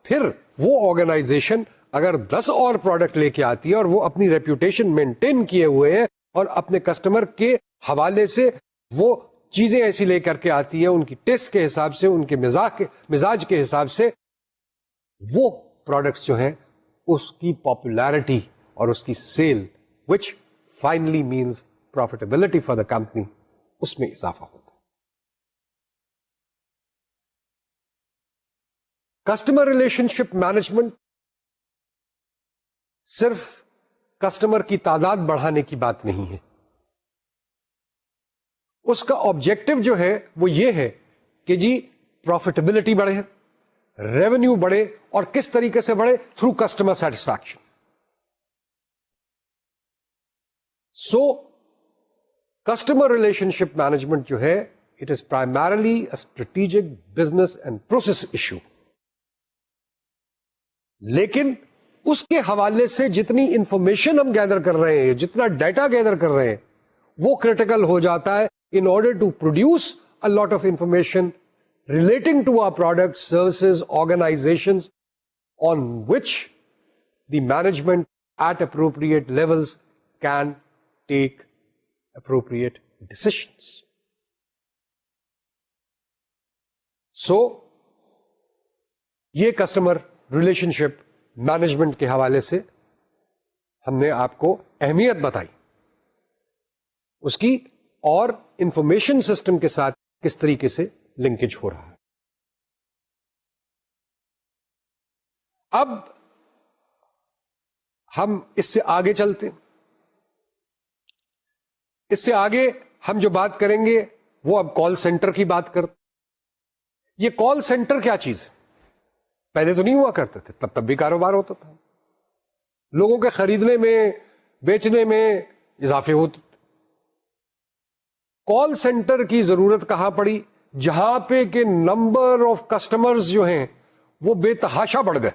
پھر وہ آرگنائزیشن اگر 10 اور پروڈکٹ لے کے آتی ہے اور وہ اپنی ریپوٹیشن مینٹین کیے ہوئے ہیں اور اپنے کسٹمر کے حوالے سے وہ چیزیں ایسی لے کر کے آتی ہے ان کی ٹیسٹ کے حساب سے, ان کے مزاج کے حساب سے, وہ پروڈکٹس جو ہیں اس کی پاپولیرٹی اور اس کی sale which finally means profitability for the company, اس میں اضافہ ہوتا ہے. کسٹمر ریلیشن شپ مینجمنٹ صرف کسٹمر کی تعداد بڑھانے کی بات نہیں ہے. اس کا آبجیکٹو جو ہے وہ یہ ہے کہ جی پروفیٹیبلٹی بڑھے, ریونیو بڑھے, اور کس طریقے سے بڑھے؟ Through customer satisfaction. So customer relationship management جو ہے it is primarily a strategic business and process issue. لیکن اس کے حوالے سے جتنی انفارمیشن ہم گیدر کر رہے ہیں, جتنا ڈیٹا گیدر کر رہے ہیں, وہ کریٹیکل ہو جاتا ہے in order to produce a lot of information relating to our products, services, organizations on which the management at appropriate levels can take appropriate decisions. So, یہ کسٹمر ریلیشن شپ مینجمنٹ کے حوالے سے ہم نے آپ کو اہمیت بتائی اس کی, اور انفارمیشن سسٹم کے ساتھ کس طریقے سے لنکیج ہو رہا ہے. اب ہم اس سے آگے چلتے ہیں. اس سے آگے ہم جو بات کریں گے وہ اب کال سینٹر کی بات کرتے. یہ کال سینٹر کیا چیز ہے؟ پہلے تو نہیں ہوا کرتے تھے, تب بھی کاروبار ہوتا تھا, لوگوں کے خریدنے میں بیچنے میں اضافے ہوتے. کال سینٹر کی ضرورت کہاں پڑی؟ جہاں پہ کہ نمبر آف کسٹمرز جو ہیں وہ بے تحاشا بڑھ گئے,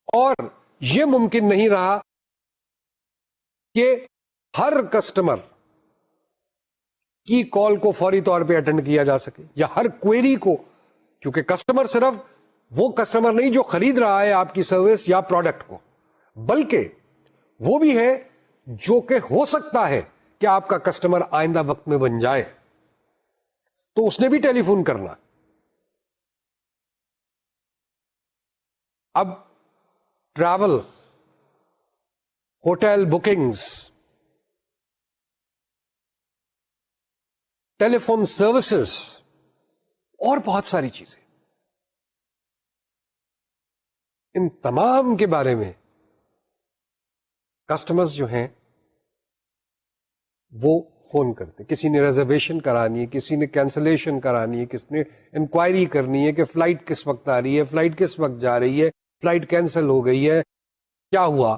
اور یہ ممکن نہیں رہا کہ ہر کسٹمر کی کال کو فوری طور پہ اٹینڈ کیا جا سکے, یا ہر کوئری کو, کیونکہ کسٹمر صرف وہ کسٹمر نہیں جو خرید رہا ہے آپ کی سروس یا پروڈکٹ کو, بلکہ وہ بھی ہے جو کہ ہو سکتا ہے کہ آپ کا کسٹمر آئندہ وقت میں بن جائے. تو اس نے بھی ٹیلی فون کرنا. اب ٹریول, ہوٹل بکنگز, ٹیلی فون سروسز اور بہت ساری چیزیں, ان تمام کے بارے میں کسٹمرز جو ہیں وہ فون کرتے. کسی نے ریزرویشن کرانی ہے, کسی نے کینسلیشن کرانی ہے, کسی نے انکوائری کرنی ہے کہ فلائٹ کس وقت آ رہی ہے, فلائٹ کس وقت جا رہی ہے, فلائٹ کینسل ہو گئی ہے, کیا ہوا.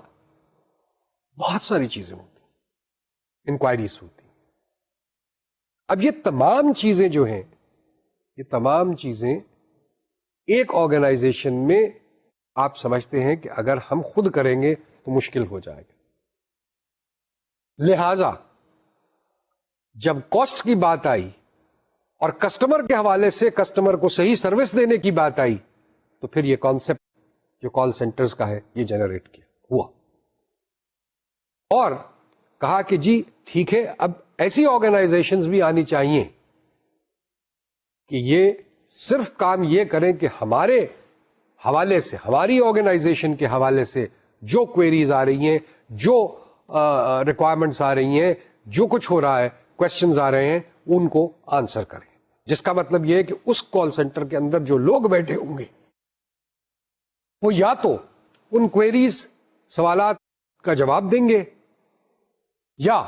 بہت ساری چیزیں ہوتی, انکوائریز ہوتی. اب یہ تمام چیزیں جو ہیں, یہ تمام چیزیں ایک آرگنائزیشن میں آپ سمجھتے ہیں کہ اگر ہم خود کریں گے تو مشکل ہو جائے گا. لہذا جب کاسٹ کی بات آئی اور کسٹمر کے حوالے سے کسٹمر کو صحیح سروس دینے کی بات آئی, تو پھر یہ کانسیپٹ جو کال سینٹرز کا ہے یہ جنریٹ کیا ہوا, اور کہا کہ جی ٹھیک ہے, اب ایسی آرگنائزیشنز بھی آنی چاہیے کہ یہ صرف کام یہ کریں کہ ہمارے حوالے سے, ہماری آرگنائزیشن کے حوالے سے جو کوئریز آ رہی ہیں, جو ریکوائرمنٹس آ رہی ہیں, جو کچھ ہو رہا ہے, کوشچنز آ رہے ہیں, ان کو آنسر کریں. جس کا مطلب یہ ہے کہ اس کال سینٹر کے اندر جو لوگ بیٹھے ہوں گے وہ یا تو ان کوئریز, سوالات کا جواب دیں گے, یا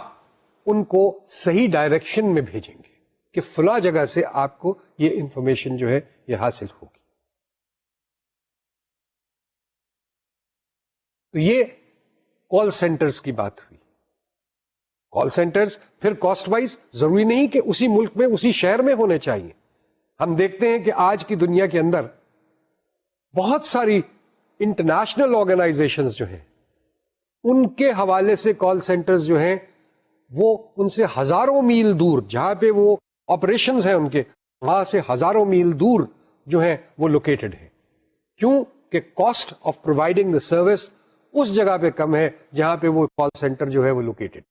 ان کو صحیح ڈائریکشن میں بھیجیں گے کہ فلاں جگہ سے آپ کو یہ انفارمیشن جو ہے یہ حاصل ہوگی. تو یہ کال سینٹرز کی بات ہوئی. کال سینٹرز پھر کاسٹ وائز ضروری نہیں کہ اسی ملک میں, اسی شہر میں ہونے چاہیے. ہم دیکھتے ہیں کہ آج کی دنیا کے اندر بہت ساری انٹرنیشنل آرگنائزیشنز جو ہیں ان کے حوالے سے کال سینٹرز جو ہیں وہ ان سے ہزاروں میل دور, جہاں پہ وہ آپریشنز ہیں ان کے, وہاں سے ہزاروں میل دور جو ہیں وہ لوکیٹڈ ہیں. کیوں کہ cost of providing the service اس جگہ پہ کم ہے جہاں پہ وہ کال سینٹر جو ہے وہ لوکیٹڈ.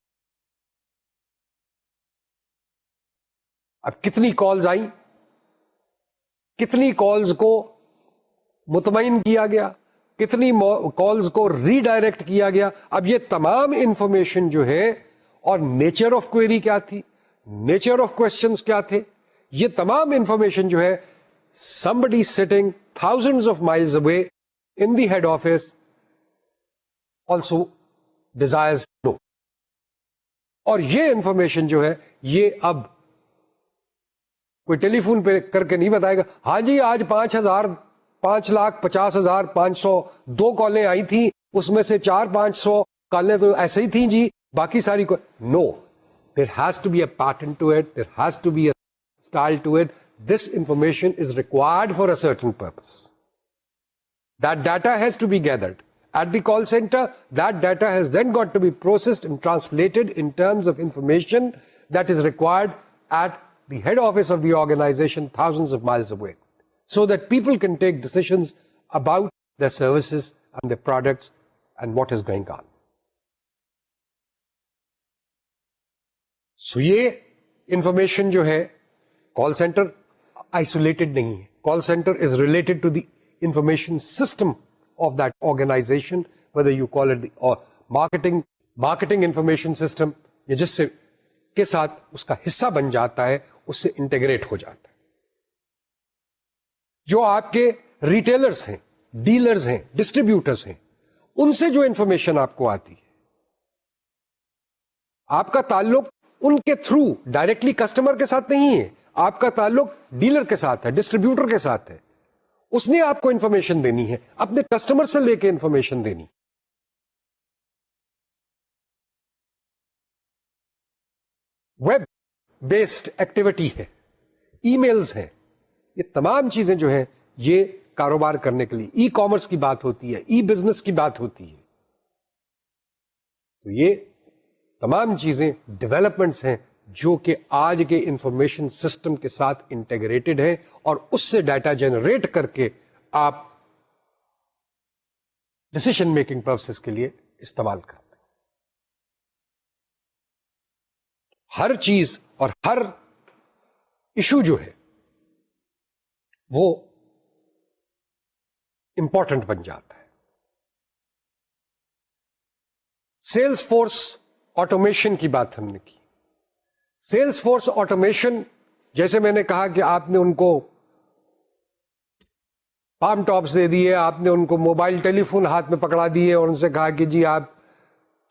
اب کتنی کالز آئیں, کتنی کالز کو مطمئن کیا گیا, کتنی کالز کو ری ڈائریکٹ کیا گیا. اب یہ تمام انفارمیشن جو ہے, اور نیچر آف کوئری کیا تھی, نیچر آف کوشچنز کیا تھے, یہ تمام انفارمیشن جو ہے somebody sitting thousands of miles away in the head office also desires to know. اور یہ انفارمیشن جو ہے یہ اب کوئی ٹیلی فون پہ کر کے نہیں بتائے گا, ہاں جی آج 5,000 5,50,500 کالیں آئی تھیں, اس میں سے 400-500 کالیں تو ایسے ہی تھیں جی, باقی ساری کو نو. There has to be a pattern to it, there has to be a style to it. This information is required for a certain purpose. That data has to be gathered at the call center. That data has then got to be processed and translated in terms of information that is required at the head office of the organization thousands of miles away, so that people can take decisions about their services and their products and what is going on. So یہ information جو ہے, call centre isolated نہیں ہے. Call centre is related to the information system of that organisation, whether you call it the marketing information system, یا جس سے کے ساتھ اس کا حصہ بن جاتا ہے, اس سے انٹیگریٹ ہو جاتا ہے. جو آپ کے ریٹیلرز ہیں, ڈیلرز ہیں, ڈسٹریبیوٹرز ہیں, ان سے جو انفارمیشن آپ کو آتی ہے, آپ کا تعلق ان کے تھرو ڈائریکٹلی کسٹمر کے ساتھ نہیں ہے, آپ کا تعلق ڈیلر کے ساتھ ہے, ڈسٹریبیوٹر کے ساتھ ہے. اس نے آپ کو انفارمیشن دینی ہے, اپنے کسٹمر سے لے کے انفارمیشن دینی. ویب بیسڈ ایکٹیویٹی ہے, ای میلز ہیں, یہ تمام چیزیں جو ہیں یہ کاروبار کرنے کے لیے, ای کامرس کی بات ہوتی ہے, ای بزنس کی بات ہوتی ہے. تو یہ تمام چیزیں ڈیولپمنٹس ہیں جو کہ آج کے انفارمیشن سسٹم کے ساتھ انٹیگریٹڈ ہیں, اور اس سے ڈیٹا جنریٹ کر کے آپ ڈسیشن میکنگ پرپسز کے لیے استعمال کرتے ہیں. ہر چیز اور ہر ایشو جو ہے وہ امپورٹنٹ بن جاتا ہے. سیلز فورس آٹومیشن کی بات ہم نے کی. سیلز فورس آٹومیشن، جیسے میں نے کہا کہ آپ نے ان کو پام ٹاپس دے دیے، آپ نے ان کو موبائل ٹیلی فون ہاتھ میں پکڑا دیے اور ان سے کہا کہ جی آپ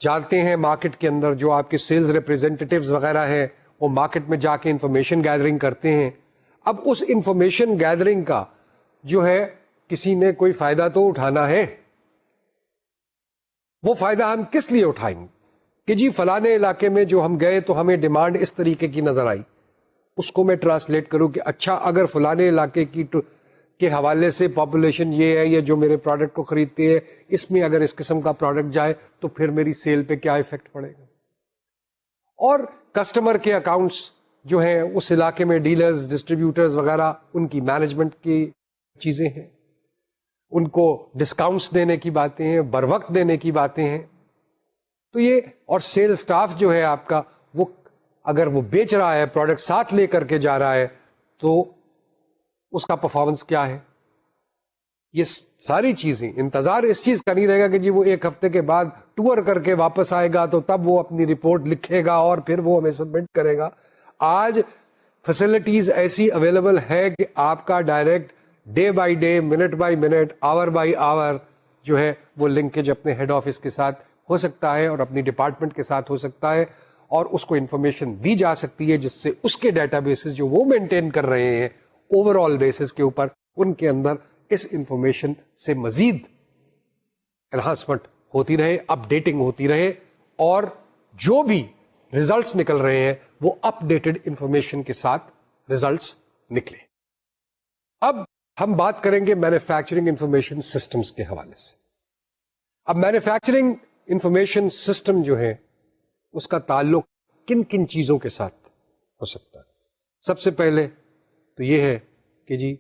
جانتے ہیں مارکیٹ کے اندر جو آپ کے سیلز ریپرزینٹیٹیوز وغیرہ ہیں وہ مارکیٹ میں جا کے انفارمیشن گیدرنگ کرتے ہیں. اب اس انفارمیشن گیدرنگ کا جو ہے کسی نے کوئی فائدہ تو اٹھانا ہے. وہ فائدہ ہم کس لیے اٹھائیں گے کہ جی فلانے علاقے میں جو ہم گئے تو ہمیں ڈیمانڈ اس طریقے کی نظر آئی، اس کو میں ٹرانسلیٹ کروں کہ اچھا اگر فلانے علاقے کے حوالے سے پاپولیشن یہ ہے، یا جو میرے پروڈکٹ کو خریدتے ہیں اس میں اگر اس قسم کا پروڈکٹ جائے تو پھر میری سیل پہ کیا ایفیکٹ پڑے گا. اور کسٹمر کے اکاؤنٹس جو ہیں اس علاقے میں ڈیلرز، ڈسٹریبیوٹرز وغیرہ، ان کی مینجمنٹ کی چیزیں ہیں، ان کو ڈسکاؤنٹس دینے کی باتیں ہیں، بر وقت دینے کی باتیں ہیں. تو یہ اور سیل سٹاف جو ہے آپ کا، وہ اگر وہ بیچ رہا ہے پروڈکٹ ساتھ لے کر کے جا رہا ہے تو اس کا پرفارمنس کیا ہے. یہ ساری چیزیں، انتظار اس چیز کا نہیں رہے گا کہ جی وہ ایک ہفتے کے بعد ٹور کر کے واپس آئے گا تو تب وہ اپنی رپورٹ لکھے گا اور پھر وہ ہمیں سبمٹ کرے گا. آج فیسلٹیز ایسی اویلیبل ہے کہ آپ کا direct day by day, minute by minute, hour by hour جو ہے وہ لنکیج اپنے ہیڈ آفس کے ساتھ ہو سکتا ہے اور اپنی ڈپارٹمنٹ کے ساتھ ہو سکتا ہے، اور اس کو انفارمیشن دی جا سکتی ہے جس سے اس کے ڈیٹا بیسز جو وہ مینٹین کر رہے ہیں اوور آل بیسس کے اوپر، ان کے اندر اس انفارمیشن سے مزید انہانسمنٹ ہوتی رہے، اپ ڈیٹنگ ہوتی رہے، اور جو بھی ریزلٹس نکل رہے ہیں وہ اپ ڈیٹڈ انفارمیشن کے ساتھ ریزلٹس نکلے. اب ہم بات کریں گے مینوفیکچرنگ انفارمیشن سسٹمز کے حوالے سے. اب مینوفیکچرنگ انفارمیشن سسٹم جو ہے اس کا تعلق کن کن چیزوں کے ساتھ ہو سکتا ہے؟ سب سے پہلے تو یہ ہے کہ جی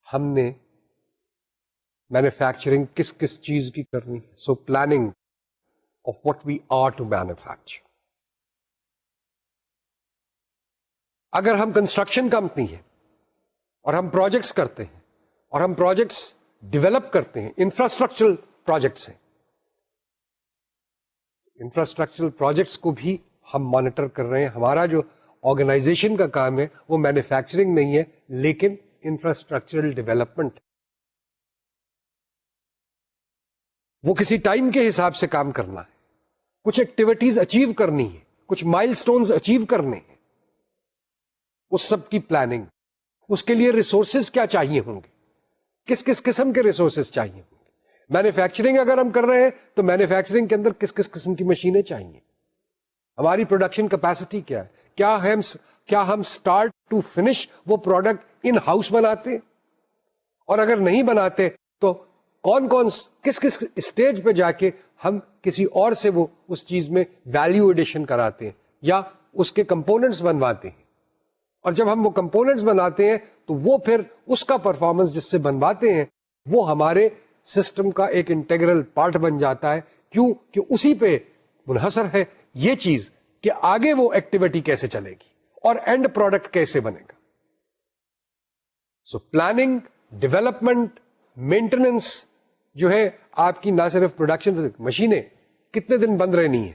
ہم نے مینوفیکچرنگ کس کس چیز کی کرنی ہے. So planning of what we are to manufacture. اگر ہم کنسٹرکشن کمپنی ہے اور ہم پروجیکٹس کرتے ہیں اور ہم پروجیکٹس ڈیولپ کرتے ہیں، انفراسٹرکچرل پروجیکٹس ہیں، انفراسٹرکچرل پروجیکٹس کو بھی ہم مانیٹر کر رہے ہیں. ہمارا جو آرگنائزیشن کا کام ہے وہ مینوفیکچرنگ نہیں ہے لیکن انفراسٹرکچرل ڈیولپمنٹ. وہ کسی ٹائم کے حساب سے کام کرنا ہے، کچھ ایکٹیویٹیز اچیو کرنی ہے، کچھ مائل سٹونز اچیو کرنے ہیں، اس سب کی پلاننگ. اس کے لیے ریسورسز کیا چاہیے ہوں گے، کس کس قسم کے ریسورسز چاہیے ہوں گے. مینوفیکچرنگ اگر ہم کر رہے ہیں تو مینوفیکچرنگ کے اندر کس کس قسم کی مشینیں چاہیے، ہماری پروڈکشن کیپیسٹی کیا ہے، کیا ہم سٹارٹ ٹو فنش وہ پروڈکٹ ان ہاؤس بناتے ہیں، اور اگر نہیں بناتے تو کون کون کس کس اسٹیج پہ جا کے ہم کسی اور سے وہ اس چیز میں ویلیو ایڈیشن کراتے ہیں یا اس کے کمپوننٹس بنواتے ہیں. اور جب ہم وہ کمپوننٹس بناتے ہیں تو وہ پھر اس کا پرفارمنس جس سے بنواتے ہیں وہ ہمارے سسٹم کا ایک انٹیگرل پارٹ بن جاتا ہے. کیوں کہ اسی پہ منحصر ہے یہ چیز کہ آگے وہ ایکٹیویٹی کیسے چلے گی اور اینڈ پروڈکٹ کیسے بنے گا. سو پلاننگ، ڈیولپمنٹ، مینٹیننس جو ہے آپ کی نہ صرف پروڈکشن، مشینیں کتنے دن بند رہنی ہیں،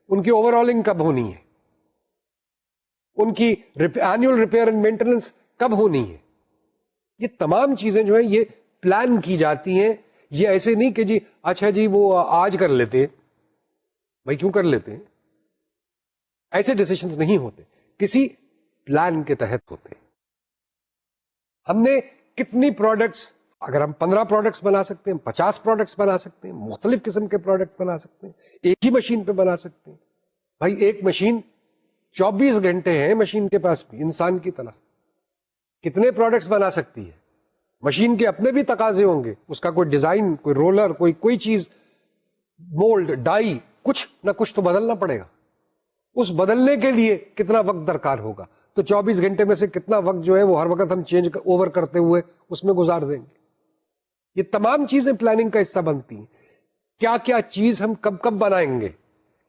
ان کی اوور آلنگ کب ہونی ہے، ان کی اینوئل ریپیئر اینڈ مینٹیننس کب ہونی ہے، یہ تمام چیزیں جو ہیں یہ پلان کی جاتی ہیں. یہ ایسے نہیں کہ جی اچھا جی وہ آج کر لیتے، بھائی کیوں کر لیتے ہیں، ایسے ڈیسیشنز نہیں ہوتے، کسی پلان کے تحت ہوتے. ہم نے کتنی پروڈکٹس، اگر ہم 15 پروڈکٹس بنا سکتے ہیں، 50 پروڈکٹس بنا سکتے ہیں، مختلف قسم کے پروڈکٹس بنا سکتے ہیں، ایک ہی مشین پہ بنا سکتے ہیں. بھائی ایک مشین 24 گھنٹے ہیں مشین کے پاس بھی، انسان کی طرح کتنے پروڈکٹس بنا سکتی ہے. مشین کے اپنے بھی تقاضے ہوں گے، اس کا کوئی ڈیزائن، کوئی رولر، کوئی چیز، مولڈ، ڈائی، کچھ نہ کچھ تو بدلنا پڑے گا. اس بدلنے کے لیے کتنا وقت درکار ہوگا، تو 24 گھنٹے میں سے کتنا وقت جو ہے وہ ہر وقت ہم چینج اوور کرتے ہوئے اس میں گزار دیں گے. یہ تمام چیزیں پلاننگ کا حصہ بنتی ہیں. کیا کیا چیز ہم کب کب بنائیں گے،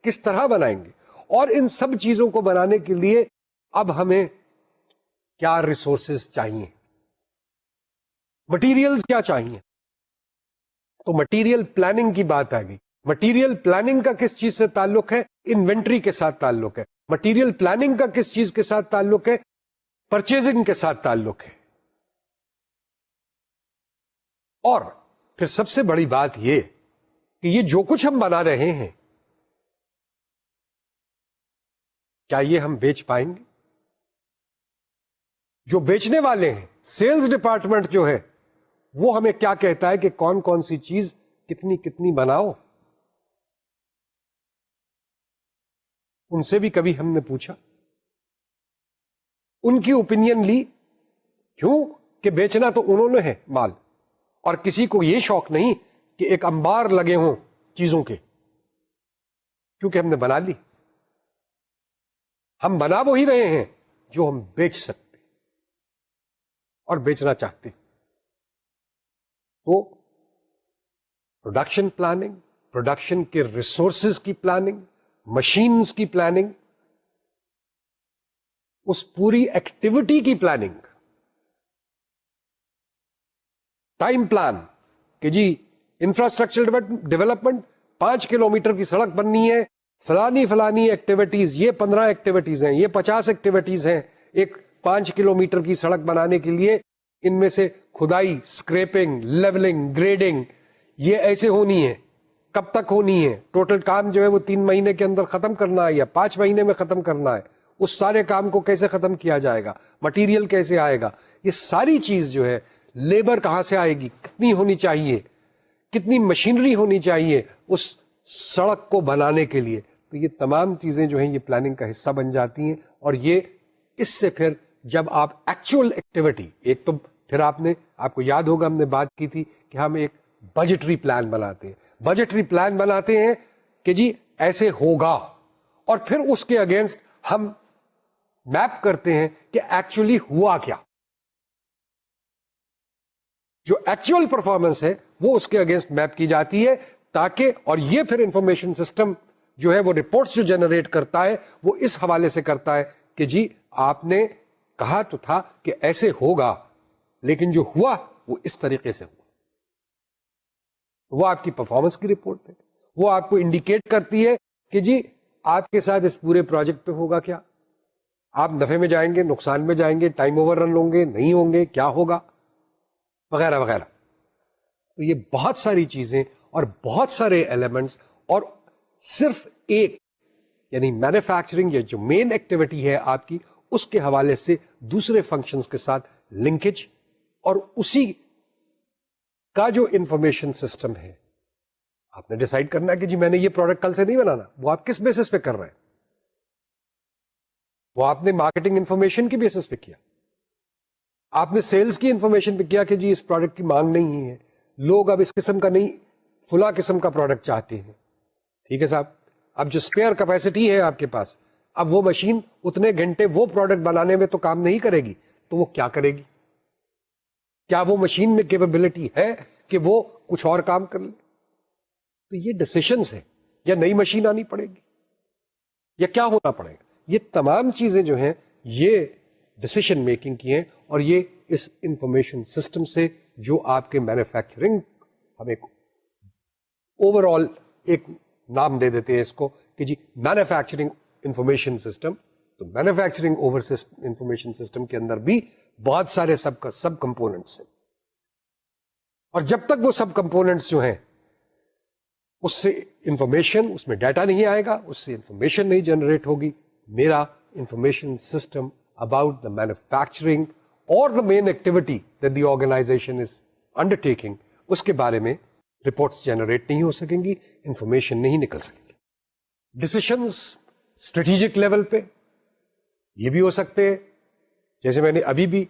کس طرح بنائیں گے، اور ان سب چیزوں کو بنانے کے لیے اب ہمیں کیا ریسورسز چاہیے, مٹیریلز کیا چاہیے. تو مٹیریل پلاننگ کی بات آ گئی. مٹیریل پلاننگ کا کس چیز سے تعلق ہے؟ انوینٹری کے ساتھ تعلق ہے. مٹیریل پلاننگ کا کس چیز کے ساتھ تعلق ہے؟ پرچیزنگ کے ساتھ تعلق ہے. اور پھر سب سے بڑی بات یہ کہ یہ جو کچھ ہم بنا رہے ہیں کیا یہ ہم بیچ پائیں گے؟ جو بیچنے والے ہیں, سیلز ڈپارٹمنٹ جو ہے, وہ ہمیں کیا کہتا ہے کہ کون کون سی چیز کتنی کتنی بناؤ. ان سے بھی کبھی ہم نے پوچھا, ان کی اوپینین لی. کیوں کہ بیچنا تو انہوں نے ہے مال, اور کسی کو یہ شوق نہیں کہ ایک انبار لگے ہوں چیزوں کے, کیونکہ ہم نے بنا لی. ہم بنا وہی رہے ہیں جو ہم بیچ سکتے اور بیچنا چاہتے. تو پروڈکشن پلاننگ, پروڈکشن کے ریسورسز کی پلاننگ, مشینز کی پلاننگ, اس پوری ایکٹیویٹی کی پلاننگ, ٹائم پلان کہ جی انفراسٹرکچر ڈیولپمنٹ 5 کلومیٹر کی سڑک بننی ہے, فلانی ایکٹیویٹیز, یہ 15 ایکٹیویٹیز ہیں, یہ 50 ایکٹیویٹیز ہیں ایک 5 کلومیٹر کی سڑک بنانے کے لیے. ان میں سے کھدائی, اسکریپنگ, لیولنگ, گریڈنگ, یہ ایسے ہونی ہے. کب تک ہونی ہے؟ ٹوٹل کام جو ہے وہ 3 مہینے کے اندر ختم کرنا ہے یا 5 مہینے میں ختم کرنا ہے. اس سارے کام کو کیسے ختم کیا جائے گا, مٹیریل کیسے آئے گا, یہ ساری چیز جو ہے, لیبر کہاں سے آئے گی, کتنی ہونی چاہیے, کتنی مشینری ہونی چاہیے اس سڑک کو بنانے کے لیے. تو یہ تمام چیزیں جو ہیں یہ پلاننگ کا حصہ بن جاتی ہیں. اور یہ اس سے پھر جب آپ ایکچوئل ایکٹیویٹی, ایک تو پھر آپ کو یاد ہوگا ہم نے بات کی تھی کہ ہم ایک بجٹری پلان بناتے ہیں. بجٹری پلان بناتے ہیں کہ جی ایسے ہوگا, اور پھر اس کے اگینسٹ ہم میپ کرتے ہیں کہ ایکچولی ہوا کیا. جو ایکچوئل پرفارمنس ہے وہ اس کے اگینسٹ میپ کی جاتی ہے, تاکہ, اور یہ پھر انفارمیشن سسٹم جو ہے وہ رپورٹس جو جنریٹ کرتا ہے وہ اس حوالے سے کرتا ہے کہ جی آپ نے کہا تو تھا کہ ایسے ہوگا, لیکن جو ہوا وہ اس طریقے سے ہوا. وہ آپ کی پرفارمنس کی رپورٹ ہے, وہ آپ کو انڈیکیٹ کرتی ہے کہ جی آپ کے ساتھ اس پورے پروجیکٹ پہ ہوگا کیا, آپ نفع میں جائیں گے, نقصان میں جائیں گے, ٹائم اوور رن ہوں گے, نہیں ہوں گے, کیا ہوگا, وغیرہ وغیرہ. تو یہ بہت ساری چیزیں اور بہت سارے ایلیمنٹس, اور صرف ایک یعنی مینوفیکچرنگ یا جو مین ایکٹیویٹی ہے آپ کی, اس کے حوالے سے دوسرے فنکشنز کے ساتھ لنکیج, اور اسی کا جو انفارمیشن سسٹم ہے. آپ نے ڈیسائیڈ کرنا ہے کہ جی میں نے یہ پروڈکٹ کل سے نہیں بنانا. وہ آپ کس بیسس پہ کر رہے ہیں؟ وہ آپ نے مارکیٹنگ انفارمیشن کی بیسس پہ کیا, آپ نے سیلز کی انفارمیشن پہ کیا کہ جی اس پروڈکٹ کی مانگ نہیں ہے, لوگ اب اس قسم کا نہیں فلاں قسم کا پروڈکٹ چاہتے ہیں. ٹھیک ہے صاحب, اب جو اسپیئر کیپیسٹی ہے آپ کے پاس, اب وہ مشین اتنے گھنٹے وہ پروڈکٹ بنانے میں تو کام نہیں کرے گی, تو وہ کیا کرے گی؟ کیا وہ مشین میں کیپیبلٹی ہے کہ وہ کچھ اور کام کر لے؟ تو یہ ڈیسیشنز ہیں, یا نئی مشین آنی پڑے گی, یا کیا ہونا پڑے گا. یہ تمام چیزیں جو ہیں یہ ڈیسیشن میکنگ کی ہیں, اور یہ اس انفارمیشن سسٹم سے جو آپ کے مینوفیکچرنگ, ہم ایک اوور آل ایک نام دے دیتے ہیں اس کو کہ جی مینوفیکچرنگ انفارمیشن سسٹم. تو مینوفیکچرنگ انفارمیشن سسٹم کے اندر بھی بہت سارے سب کمپوننٹس ہیں, اور جب تک وہ سب کمپوننٹس جو ہیں اس سے انفارمیشن, اس میں ڈیٹا نہیں آئے گا, اس سے انفارمیشن نہیں جنریٹ ہوگی. میرا information system about the manufacturing اور the main activity that the organization is undertaking, اس کے بارے میں رپورٹس جنریٹ نہیں ہو سکیں گی, انفارمیشن نہیں نکل سکے گی. ڈسیشنز اسٹریٹجک لیول پہ یہ بھی ہو سکتے ہیں, جیسے میں نے ابھی بھی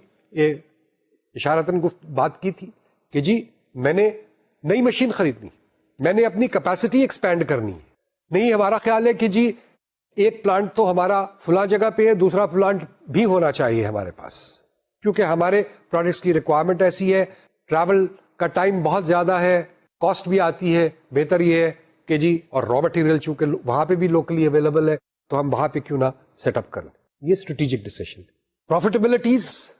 اشارتاً بات کی تھی کہ جی میں نے نئی مشین خریدنی, میں نے اپنی کیپیسٹی ایکسپینڈ کرنی ہے. نہیں, ہمارا خیال ہے کہ جی ایک پلانٹ تو ہمارا فلاں جگہ پہ ہے, دوسرا پلانٹ بھی ہونا چاہیے ہمارے پاس, کیونکہ ہمارے پروڈکٹس کی ریکوائرمنٹ ایسی ہے, ٹریول کا ٹائم بہت زیادہ ہے, کاسٹ بھی آتی ہے. بہتر یہ ہے کہ جی, اور را مٹیریل چونکہ وہاں پہ بھی لوکلی اویلیبل ہے, تو ہم وہاں پہ کیوں نہ سیٹ اپ کر لیں. یہ strategic decision. profitabilities,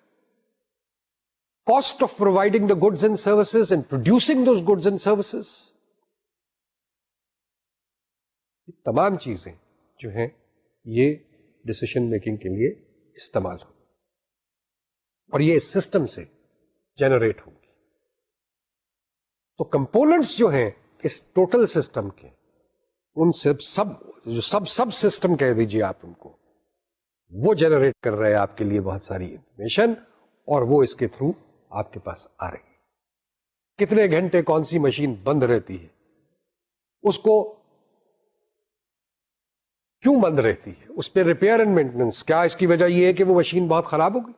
cost of providing the goods and services and producing those goods and services. یہ تمام چیزیں جو ہیں یہ ڈسیشن میکنگ کے لیے استعمال ہوں اور یہ اس سسٹم سے جنریٹ ہوگی. تو کمپوننٹس جو ہیں اس ٹوٹل سسٹم کے ان سے سب سسٹم کہہ دیجیے آپ ان کو, وہ جنریٹ کر رہے ہیں آپ کے لیے بہت ساری انفارمیشن اور وہ اس کے تھرو آپ کے پاس آ رہی ہے. کتنے گھنٹے کون سی مشین بند رہتی ہے, اس کو کیوں بند رہتی ہے, اس پہ ریپیئر اینڈ مینٹیننس, کیا اس کی وجہ یہ ہے کہ وہ مشین بہت خراب ہو گئی,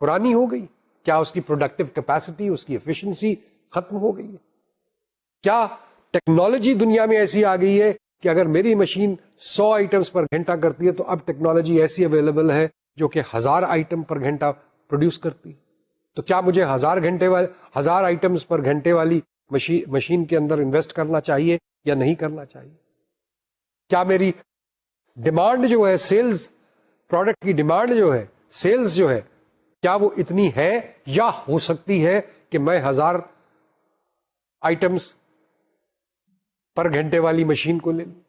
پرانی ہو گئی, کیا اس کی پروڈکٹیو کیپیسٹی, اس کی ایفیشنسی ختم ہو گئی ہے, کیا ٹیکنالوجی دنیا میں ایسی آ گئی ہے کہ اگر میری مشین 100 آئٹمس پر گھنٹہ کرتی ہے تو اب ٹیکنالوجی ایسی اویلیبل ہے جو کہ 1000 آئٹم پر گھنٹہ پروڈیوس کرتی ہے. تو کیا مجھے 1000 آئٹمس پر گھنٹے والی مشین کے اندر انویسٹ کرنا چاہیے یا نہیں کرنا چاہیے؟ کیا میری ڈیمانڈ جو ہے, سیلز پروڈکٹ کی ڈیمانڈ جو ہے, سیلز جو ہے, کیا وہ اتنی ہے یا ہو سکتی ہے کہ میں 1000 آئٹمس پر گھنٹے والی مشین کو لے لوں؟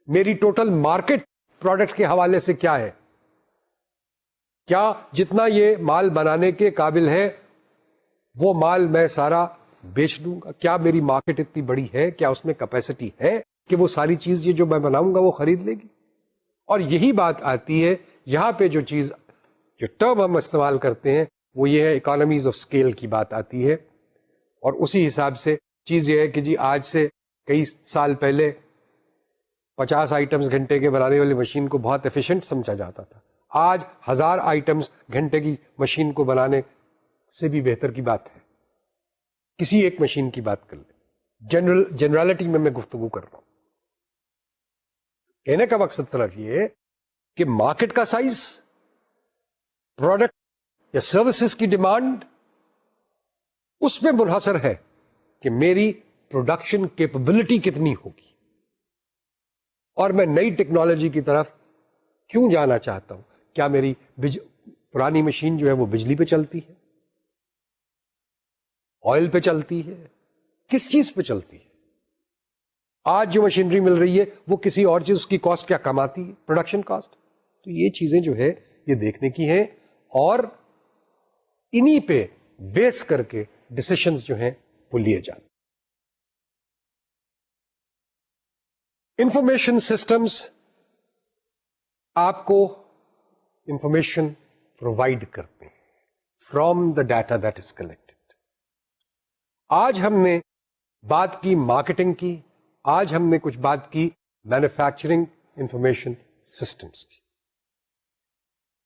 میری ٹوٹل مارکیٹ پروڈکٹ کے حوالے سے کیا ہے؟ کیا جتنا یہ مال بنانے کے قابل ہے وہ مال میں سارا بیچ دوں گا؟ کیا میری مارکیٹ اتنی بڑی ہے, کیا اس میں کیپیسٹی ہے کہ وہ ساری چیز یہ جو میں بناؤں گا وہ خرید لے گی؟ اور یہی بات آتی ہے یہاں پہ, جو ٹرم ہم استعمال کرتے ہیں وہ یہ ہے اکانومیز آف اسکیل کی بات آتی ہے. اور اسی حساب سے چیز یہ ہے کہ جی آج سے کئی سال پہلے 50 آئٹمس گھنٹے کے بنانے والی مشین کو بہت ایفیشینٹ سمجھا جاتا تھا, آج 1000 آئٹمس گھنٹے کی مشین کو بنانے سے بھی بہتر کی بات ہے. کسی ایک مشین کی بات کر لیں, جنرالٹی میں گفتگو کر رہا ہوں. کہنے کا مقصد صرف یہ ہے کہ مارکیٹ کا سائز, پروڈکٹ یا سروسز کی ڈیمانڈ, اس پہ منحصر ہے کہ میری پروڈکشن کیپبلٹی کتنی ہوگی اور میں نئی ٹیکنالوجی کی طرف کیوں جانا چاہتا ہوں. کیا میری پرانی مشین جو ہے وہ بجلی پہ چلتی ہے, آئل پہ چلتی ہے, کس چیز پہ چلتی ہے؟ آج جو مشینری مل رہی ہے وہ کسی اور چیز, اس کی کاسٹ کیا کماتی ہے, پروڈکشن کاسٹ. تو یہ چیزیں جو ہے یہ دیکھنے کی ہیں اور انہی پہ بیس کر کے ڈسیشنز جو ہیں وہ لیے جاتے. انفارمیشن سسٹمز آپ کو انفارمیشن پرووائڈ کرتے ہیں from the data that is collected. آج ہم نے بات کی مارکیٹنگ کی, آج ہم نے کچھ بات کی مینوفیکچرنگ انفارمیشن سسٹمز کی.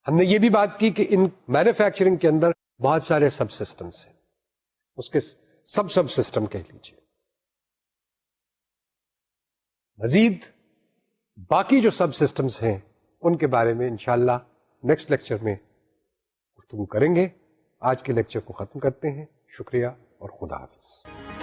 ہم نے یہ بھی بات کی کہ ان مینوفیکچرنگ کے اندر بہت سارے سب سسٹمز ہیں, اس کے سب سسٹم کہہ لیجیے. مزید باقی جو سب سسٹمز ہیں ان کے بارے میں انشاءاللہ نیکسٹ لیکچر میں گفتگو کریں گے. آج کے لیکچر کو ختم کرتے ہیں. شکریہ اور خدا حافظ.